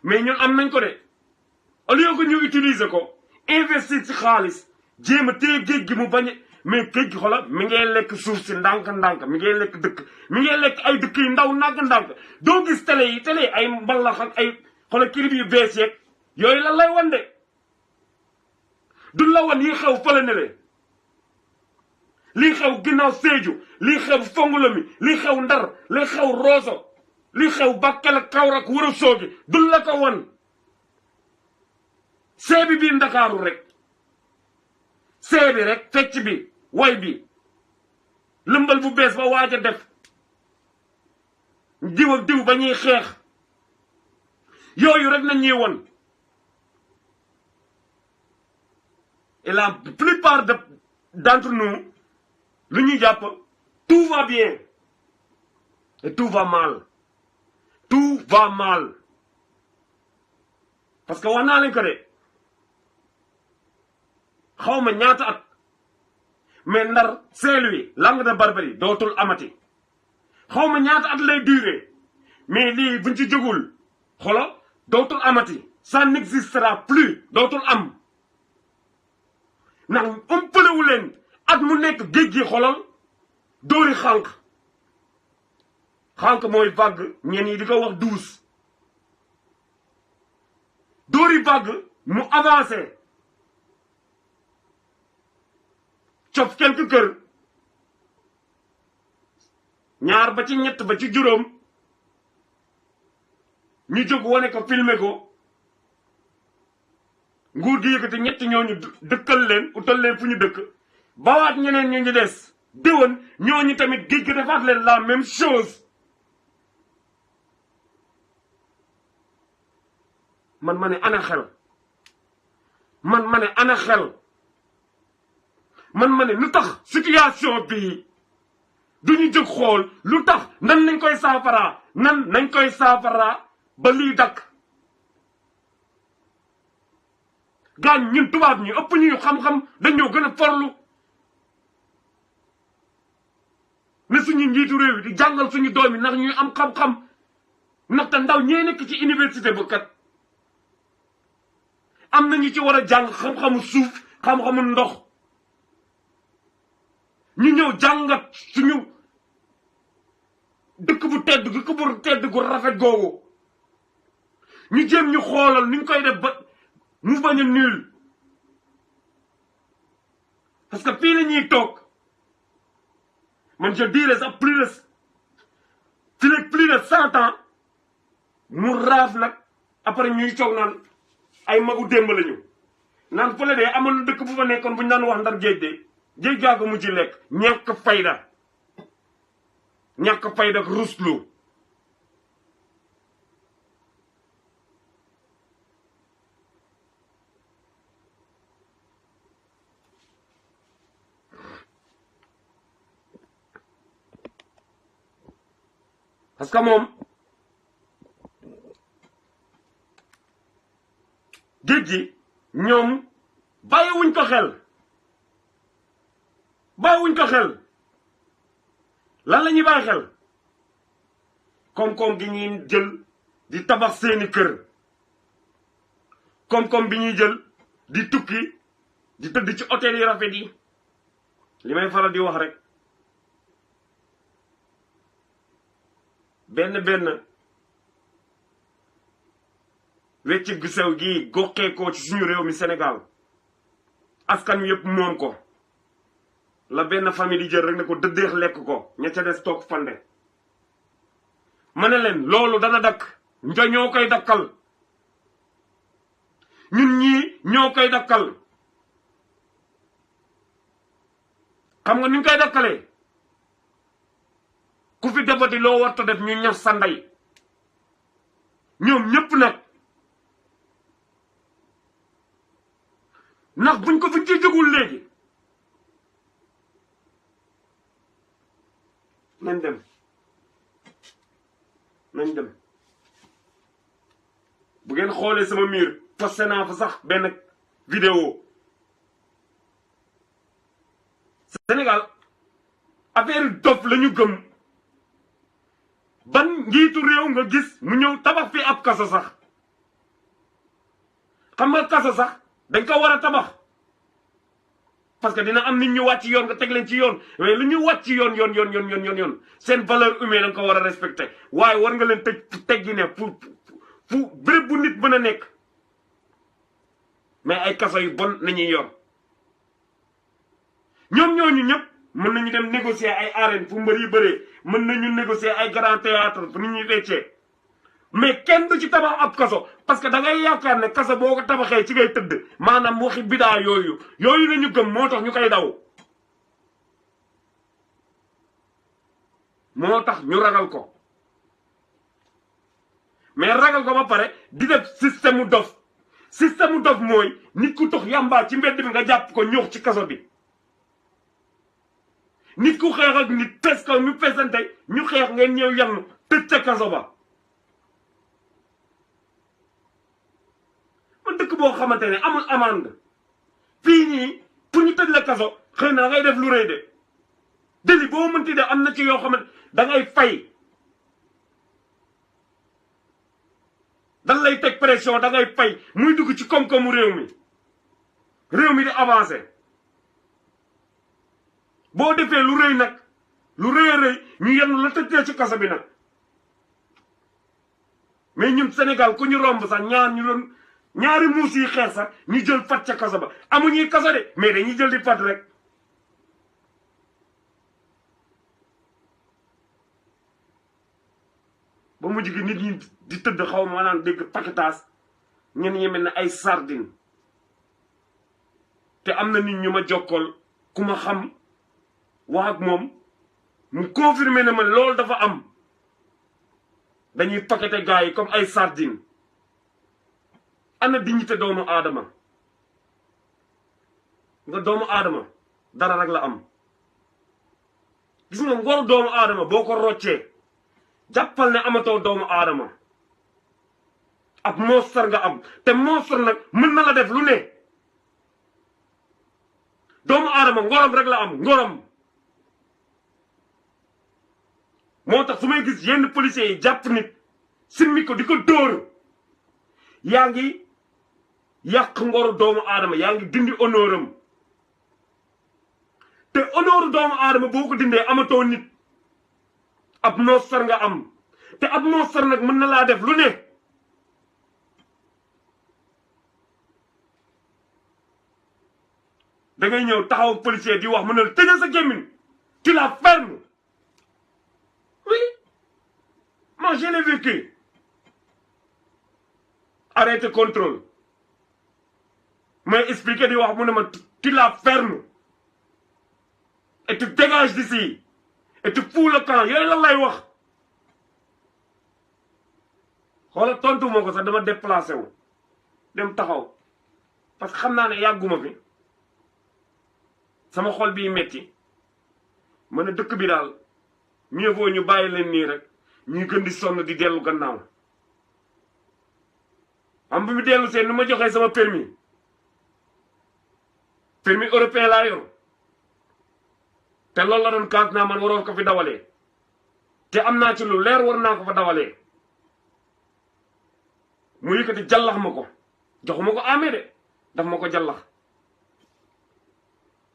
mais ñun am nañ ko de au lieu que ñu utiliser ko investir ci xaalis jéem a téye géej gi mu bañ mais géej gi xoolal mi ngay lekk suuf si ndànk-ndànk mi ngay lekk dëkk mi ngay lekk ay dëkk yu ndaw ndànk-ndànk doo gis télé yi ay mbalax ak ay xoolal clip yu bees yeeg yooyu lan lay wan de du la wan yi xew fële ne le lii xew ginnaaw Sédhiou lii xew Fongolemi lii xew Ndar lii xew Rosso lii xew Bakel ak Kaolack Ourossogui du la ko wan seebi biir Ndakaaru rek seebi rek fecc bi way bi lëmbal bu bees ba waaj a def diw ak diw ba ñuy xeex yooyu rek nañ ñuy won et la plupart d'entre nous lu ñuy jàpp tout va bien et tout va mal parce que wax naa leen ko de xawma ñaata at mais Ndar Saint-Louis Langue de Barbarie dootul amati xawma ñaata at lay durer mais lii buñ ci jógul xolo dootul amati ça n'existera plus dootul am ndax ëmpalewu leen at mu nekk géej gi xolal dóori xànk mooy vague ñenn yi di ko wax douce dóori vague mu avancé cof quelque kër ñaar ba ci ñett ba ci juróom ñu jóg wane ko filmer ko nguur gi yëkkati ñett ñooñu dëkkal leen utal leen fu ñu dëkk bawaat ñeneen ñu des déwén ñooñu tamit géej gi defaat leen la même chose man ma ne ana xel man ma ne ana xel man ma ne lu tax situation bii duñu jóg xool lu tax nan nañ koy saafaraa ba lii dakk gaañ ñun tubaab ñi ëpp ñu xam-xam dañoo gën a forlu ne suñu njiitu réew yi di jàngal suñu doom yi ndax ñuy am xam-xam ndaxte ndaw ñee nekk ci université bu kat am na ñu ci war a jàng xam-xamu suuf xam-xamu ndox ñu ñëw jàngat suñu dëkk bu tedd gu rafet googu ñu jéem ñu xoolal ni ñu koy def ba mu bañ a nul parce que fii la ñuy toog man je dirais sax plus de 100 ans mu raaf nag après ñuy toog naan ay magu démb lañu naan fële de amoon dëkk bu fa nekkoon bu ñu daan wax Ndar géej gaa ko mujj lekk ñàkk fayda ak ruslu parce que moom géej gi ñoom bàyyiwuñ ko xel lan la ñuy bàyyi xel koom-koom gi ñuy jël di tabax seeni kër koom-koom bi ñuy jël di tukki di tëdd ci hôtel yi rafet yi li may faral di wax rek benn wecc gu sew gii goxee ko ci suñu réew mi Sénégal askan wi yëpp moom ko la benn famille di jël rek ne ko dëddeex lekk ko ña ca des toog fande ma ne leen loolu dana dakk ñoo koy dakkal ñun ñii ñoo koy dakkal xam nga ni ñu koy dakkalee ku fi defati loo warta def ñu ñaf sa ndey ñoom ñëpp nag ndax buñ ko fi ci jógul léegi nañ dem bu ngeen xoolee sama miir posté naa fa sax benn vidéo Sénégal affaire dof la ñu gëm ban njiitu réew nga gis mu ñëw tabax fi ab kaso sax xam nga kaso sax dañ ko war a tabax parce que dina am nit ñu wàcc yoon nga teg leen ci yoon mais lu ñu wàcc yoon seen valeur humaine da nga ko war a respecté waaye war nga leen teggi ne fu béréb bu nit mën a nekk mais ay kaso yu bon nañuy yor ñoom ñooñu ñëpp mën nañu dem négocier ay arène fu mbër yi bëree mën nañu négocier ay grand théâtre fu nit ñuy feccee mais kenn du ci tabax ab kaso parce que da ngay yaakaar ne kaso boo ko tabaxee ci ngay tëdd maanaam waxi bidaa yooyu la ñu gëm moo tax ñu koy daw moo tax ñu ragal ko mais ragal ko ba pare di def système mu dof mooy nit ku tox yàmbaa ci mbedd bi nga jàpp ko ñoox ci kaso bi nit ku xeex ak nit pes ko ñu pesante ñu xeex ngeen ñëw yannu tëj ca kaso ba man dëkk boo xamante ne amul amende fii nii pour ñu tëj la kaso xëy na da ngay def lu rëy de déli boo mënti def am na ci yoo xamante da ngay fay dan lay teg pression da ngay fay muy dugg ci koom-koomu réew mi di avancé boo defee lu rëy nag lu rëy a rëy ñu yenn la tëjee ci kaso bi nag mais ñun Sénégal ku ñu romb sax ñaari muus yi xeex sax ñu jël fat ca kaso ba amuñuy kaso de mais dañuy jël di fat rek ba mujj gi nit ñi di tëdd xaw ma naan dégg paquetage ñenn ñi mel ne ay sardine te am na nit ñu ma jokkool ku ma xam wax ak moom mu confirmé na ma loolu dafa am dañuy paqueté gars yi comme ay sardine ana dignité doomu aadama nga doomu aadama dara rek la am gis nga ngoru doomu aadama boo ko roccee jàppal ne amatoo doomu aadama ab monstre nga am te monstre nag mën na la def lu ne doomu aadama ngorom rek la am ngorom moo tax su may gis yenn policiers yi jàpp nit simmi ko di ko dóor yaa ngi yàq ngoru doomu aadama yaa ngi dindi honoram te honoru doomu aadama boo ko dindee amatoo nit ab monstre nga am te ab monstre nag mën na laa def lu ne da ngay ñëw taxaw policier di wax mën na la tëjal sa gémmiñ tu la fermes oui moi je l'ai vécu arrêté contrôle may expliqué di wax mu ne ma tu la fermes et tu dégages d'ici et tu fous le camp yooyu lan lay wax xoola tontu moo ko sax dama déplacé wu dem taxaw parce que xam naa ne yàgguma fi sama xol bii metti ma ne dëkk bi daal mieux vaut ñu bàyyi leen nii rek ñuy gën di sonn di dellu gannaaw am bi mu dellu seen nu ma joxee sama permis européen laa yor te loolu la doon kaas naa man waroo ko fi dawalee te am naa ci lu leer war naa ko fa dawalee mu yëkkati jallax ma ko joxuma ko amee de daf ma ko jallax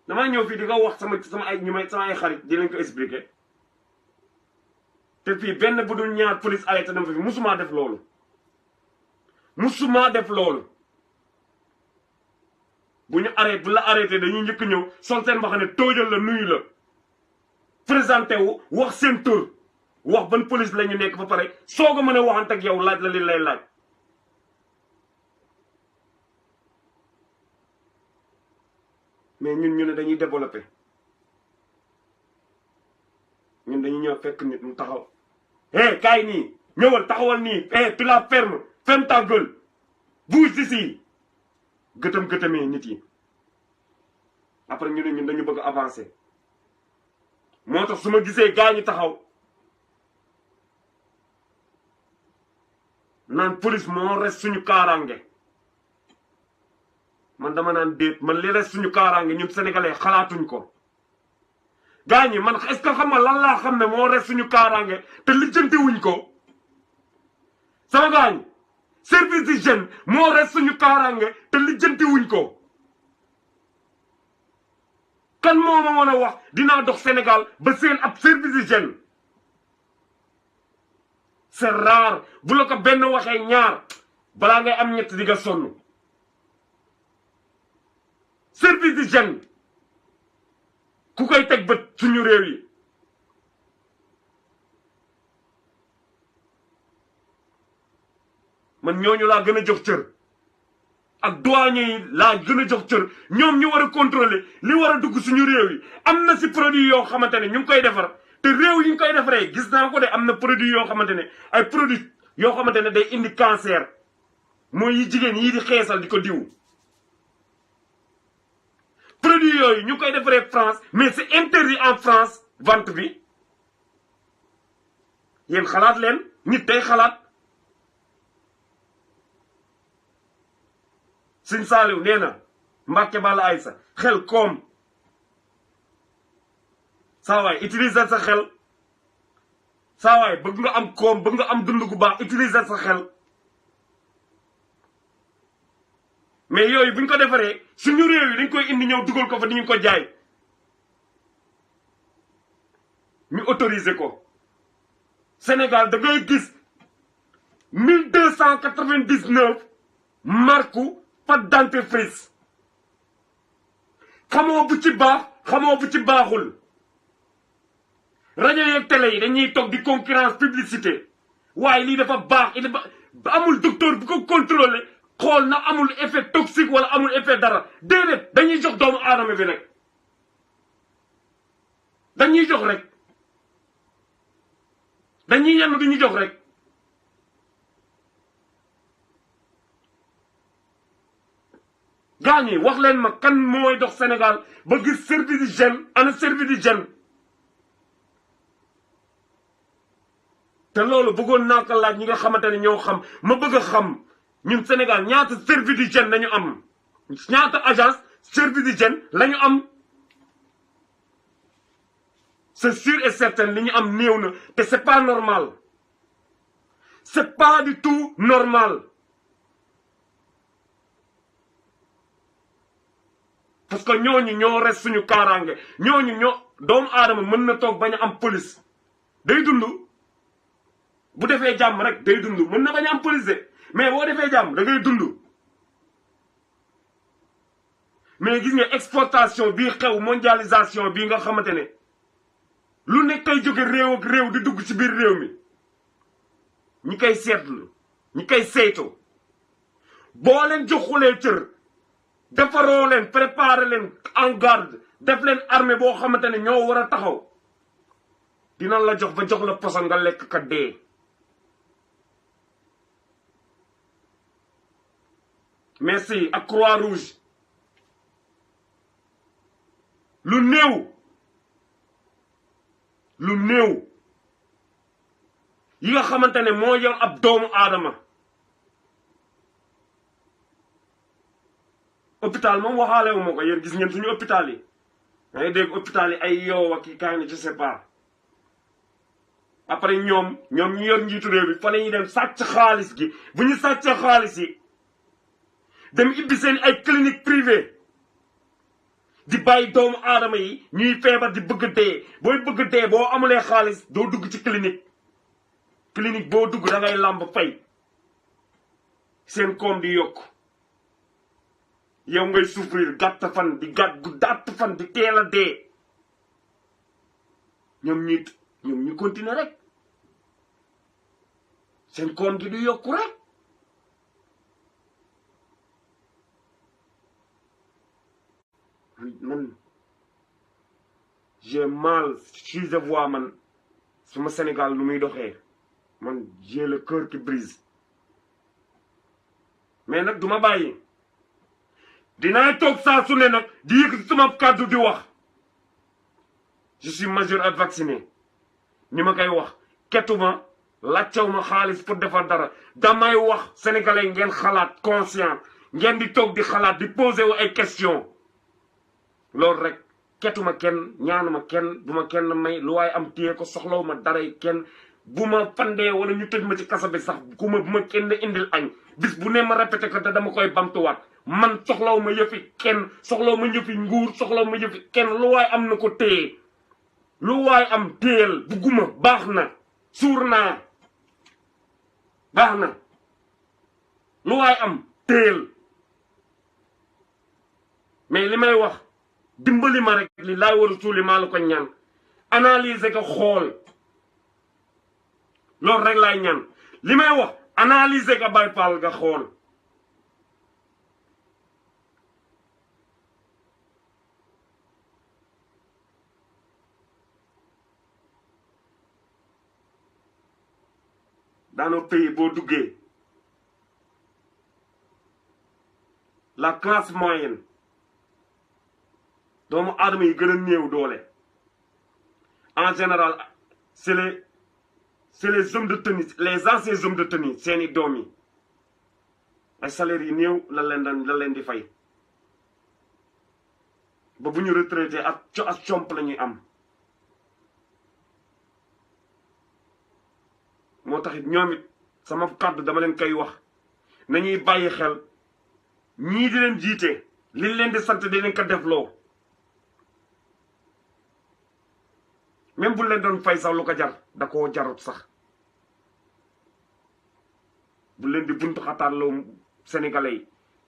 damaa ñëw fii di ko wax sama ay xarit di leen ko expliquer te fii benn bu dul ñaar police arrêté na ma fi musuma def loolu bu la arrêté dañuy njëkk ñëw sol seen mbaxane toojal la nuyu la présenté wu wax seen tur wax ban police la ñu nekk ba pare soog a mën a waxante ak yow laaj la li lay laaj. mais ñun ñu ne dañuy développé ñun dañuy ñëw fekk nit mu taxaw kaay nii ñëwal taxawal nii tu la ferme ta gueule bouge d'ici gëtëm-gëtëmee nit yi après ñu ne ñun dañu bëgg avancer moo tax su ma gisee gaa ñi taxaw naan police moo res suñu kaaraange man dama naan déet man li res suñu kaaraange ñun sénégalais xalaatuñ ko gaa ñi man est-ce que xam nga lan laa xam ne moo res suñu kaaraange te lijjanti wuñ ko sama gaa ñi service d'hygiène moo res suñu kaaraange te lijjanti wuñ ko kan moo ma mën a wax dinaa dox Sénégal ba seen ab service d'hygiène c'est rare bu la ko benn waxee ñaar balaa ngay am ñett di nga sonn service d'hygiène ku koy teg bët suñu réew yi man ñooñu laa gën a jox cër ak douanier yi laa gën a jox cër ñoom ñu war a contrôler li war a dugg suñu réew yi am na si produit yoo xamante ne ñu ngi koy defar te réew yi ñu koy defaree gis naa ko de am na produit yoo xamante ne ay produit yoo xamante ne day indi cancer mooy yi jigéen yii di xeesal di ko diw produit yooyu ñu koy defaree France mais c'est interdit en France vente bi yéen xalaat leen nit day xalaat Sëñ Saaliw nee na Mbàkke Balla Aysa xel koom saa waay utiliser sa xel saa waay bëgg nga am koom bëgg nga am dund gu baax utiliser sa xel mais yooyu bu ñu ko defaree suñu réew yi dañ koy indi ñëw dugal ko fa di ñu ko jaay ñu autoriser ko Sénégal da ngay gis 1299 marque pâte dentifrice xamoo bu ci baax xamoo bu ci baaxul rajo yeeg télé yi dañuy toog di concurrence publicité waaye lii dafa baax amul docteur bu ko contrôler xool na amul effet toxique wala amul effet dara déedéet dañuy jox doomu aadama bi rek dañuy jox rek dañuy yenn du ñu jox rek gaañi wax leen ma kan mooy dox Sénégal ba gis service d'hygiène ana service d'hygiène te loolu bëggoon naa ko laaj ñi nga xamante ne ñoo xam ma bëgg a xam ñun Sénégal ñaata service d'hygiène lañu am ñaata agence service d'hygiène lañu am c'est sûr et certain li ñu am néew na te c'est pas normal c'est pas du tout normal parce que ñooñu ñoo res suñu kaaraange ñooñu ñoo doomu aadama mën na toog bañ a am police day dund bu defee jàmm rek day dund mën na bañ a am police de mais boo defee jàmm da ngay dund mais gis nga exportation bii xew mondialisation bii nga xamante ne lu nekk kay jóge réew ak réew di dugg ci biir réew mi ñi koy seetlu ñi koy saytu boo leen joxulee cër defaroo leen préparer leen en garde def leen armée boo xamante ne ñoo war a taxaw dina la jox ba jox la poson nga lekk ka dee merci ak Croix Rouge lu néew yi nga xamante ne moo yor ab doomu aadama hôpital moom waxaale wu ma ko yéen gis ngeen suñu hôpital yi da ngay dégg hôpital yi ay yow ak i kaay na je sais pas après ñoom ñu yor njiitu réew bi fa la ñuy dem sàcc xaalis gi bu ñu sàccee xaalis yi dem ibbi seen ay clinique privée di bàyyi doomu aadama yi ñuy feebar di bëgg dee booy bëgg dee boo amulee xaalis doo dugg ci clinique boo dugg da ngay làmb fay seen koom di yokk yow ngay souffrir gàtt fan di gàtt fan di teel a dee ñoom ñu continuer rek seen koom gi du yokku rek man j'ai mal si je vois man suma Sénégal nu muy doxee man j'ai le cœur qui brise mais nag duma bàyyi dinaa toog saa su ne nag di yëkkati suma kàddu di wax je suis majeur et vacciné ni ma koy wax ketuma làccaw ma xaalis pour defar dara damay wax sénégalais ngeen xalaat conscient ngeen di toog di xalaat di poser wu ay question loolu rek ketuma kenn ñaanuma kenn bu ma kenn may lu waaye am téye ko soxlaw ma daray kenn bu ma fandee wala ñu tëj ma ci kasa bi sax bu ma kenn indil añ bis bu ne ma répété ko te dama koy bamtuwaat man soxlaw ma yëfi kenn soxlaw ma yëfi nguur soxlaw ma yëfi kenn lu waaye am na ko téye lu waaye am téyel bugguma baax na suur naa baax na lu waaye am téyel mais li may wax dimbali ma rek li laay war a suuli maa la ko ñaan analyser ko xool loolu rek laay ñaan li may wax analyser ko Baye Fall nga xool dans nos pays boo duggee la classe moyenne doomu aadama yi gën a néew doole en général c'est les hommes de tenue les anciens hommes de tenue seeni doom yi ay salaires yi néew la leen di fay ba bu ñu retraité ak comp la ñuy am moo tax it ñoom it sama kàddu dama leen koy wax nañuy bàyyi xel ñii di leen jiite liñ leen di sant di leen ko defloo même bu leen doon fay sax lu ko jar da koo jarut sax bu leen di buntu xataarloo sénégalais yi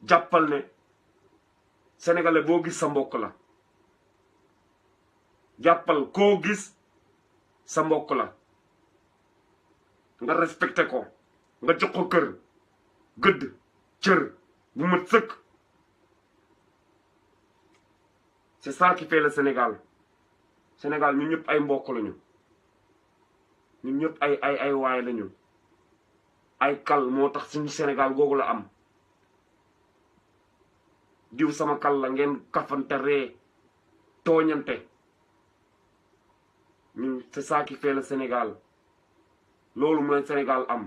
jàppal ne sénégalais boo gis sa mbokk la jàppal koo gis sa mbokk la nga respecté ko nga jox ko kër gëdd cër bu mat sëkk c'est ça qui fait le Sénégal Sénégal ñun ñëpp ay mbokk lañu ñun ñëpp ay waay lañu ay kal moo tax suñu Sénégal googu la am diw sama kal la ngeen kafante ree tooñante ñun c'est ça qui fait le Sénégal loolu mooy Sénégal am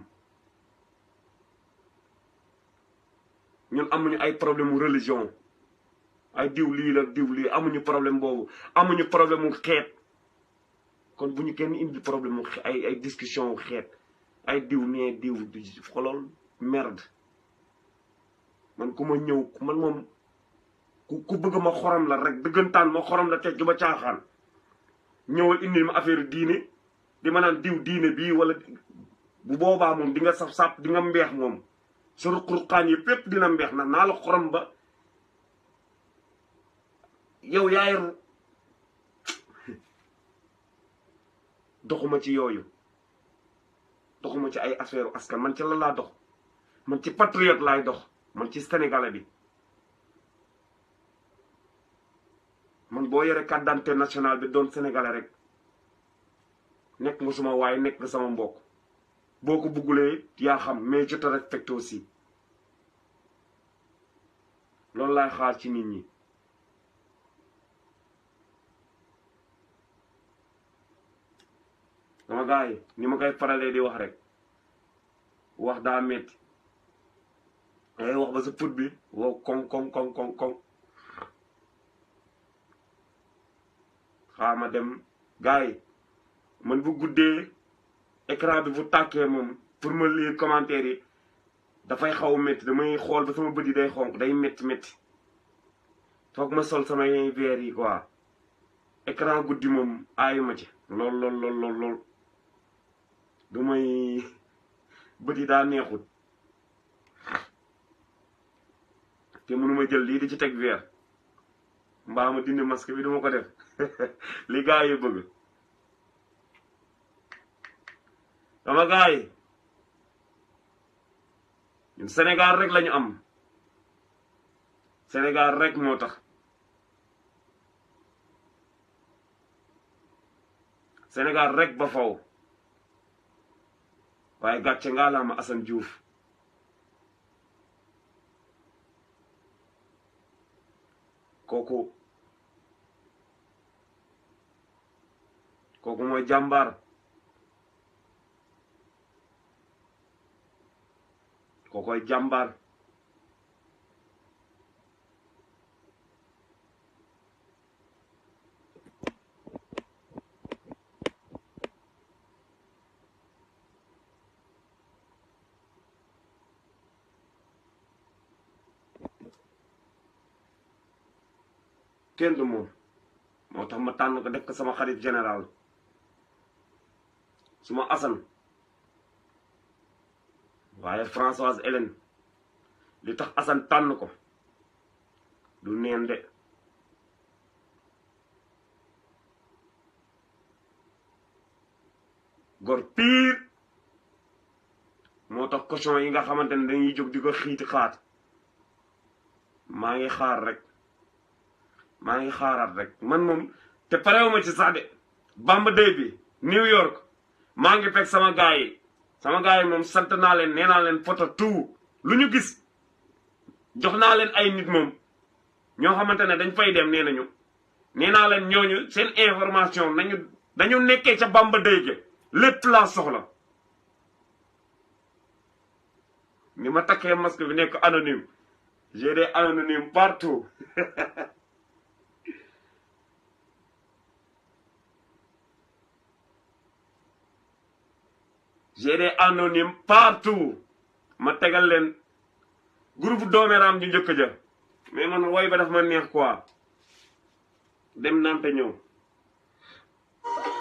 ñun amuñu ay problème mu religion ay diw lii la diw lii amuñu problème boobu amuñu problème mu xeet kon bu ñu kenn indi problème mu ay discussion wu xeet ay diw nee diw di xolol merde man ku ma ñëw man moom ku bëgg ma xorom la rek dëggantaan ma xorom la teg ju ba caaxaan ñëwal indil ma affaire diine di ma naan diw diine bii wala bu boobaa moom di nga saf di nga mbeex moom sa ruq-ruqaan yi fépp dina mbeex na naa la xorom ba yow yaay doxuma ci yooyu doxuma ci ay affaire askan man ci la laa dox man ci patriote laay dox man ci sénégalais bi man boo yore carte d'identité nationale bi doon sénégalais rek nekk nga suma waaye nekk nga sama mbokk boo ko buggulee yaa xam mais je te respecte aussi loolu laay xaar ci nit ñi sama gars yi ni ma koy faralee di wax rek wax daa metti ngay wax ba sa put bi wow koŋ xaa ma dem gars yi man bu guddee écran bi bu tàkkee moom pour ma lire commentaire yi dafay xaw métti damay xool ba sama bët yi day xonk day métti foog ma sol samay verre yi quoi écran guddi moom aayuma ci lool du may bët yi daa neexut te mënuma jël lii di ci teg weer mbaa ma dindi masque bi duma ko def li gaa yi bëgg sama gaa yi ñun Sénégal rek lañu am Sénégal rek moo tax Sénégal rek ba faw waaye gàcce ngaa la ma Assane Diouf kooku mooy jàmbaar kookoy jàmbaar kenn du moom moo tax ma tànn ko def ko sama xarit général suma Assane waaye Françoise Hélène li tax Assane tànn ko du neen de gor piir moo tax cochon yi nga xamante ne dañuy jóg di ko xiiti xaat maa ngi xaar rek maa ngi xaaraat rek man moom te parewuma ci sax de Bamba Day bi New York maa ngi fekk sama gars yi moom sant naa leen nee naa leen photo tout lu ñu gis jox naa leen ay nit moom ñoo xamante ne dañ fay dem nee nañu nee naa leen ñooñu seen information dañu nekkee ca Bamba Day ga lépp laa soxla ni ma takkee masque bi nekk anonyme j'ai des anonymes partout j'ai des anonymes partout ma tegal leen groupe dooméram ñu njëkk ja mais man woy ba daf ma neex quoi dem nante ñëw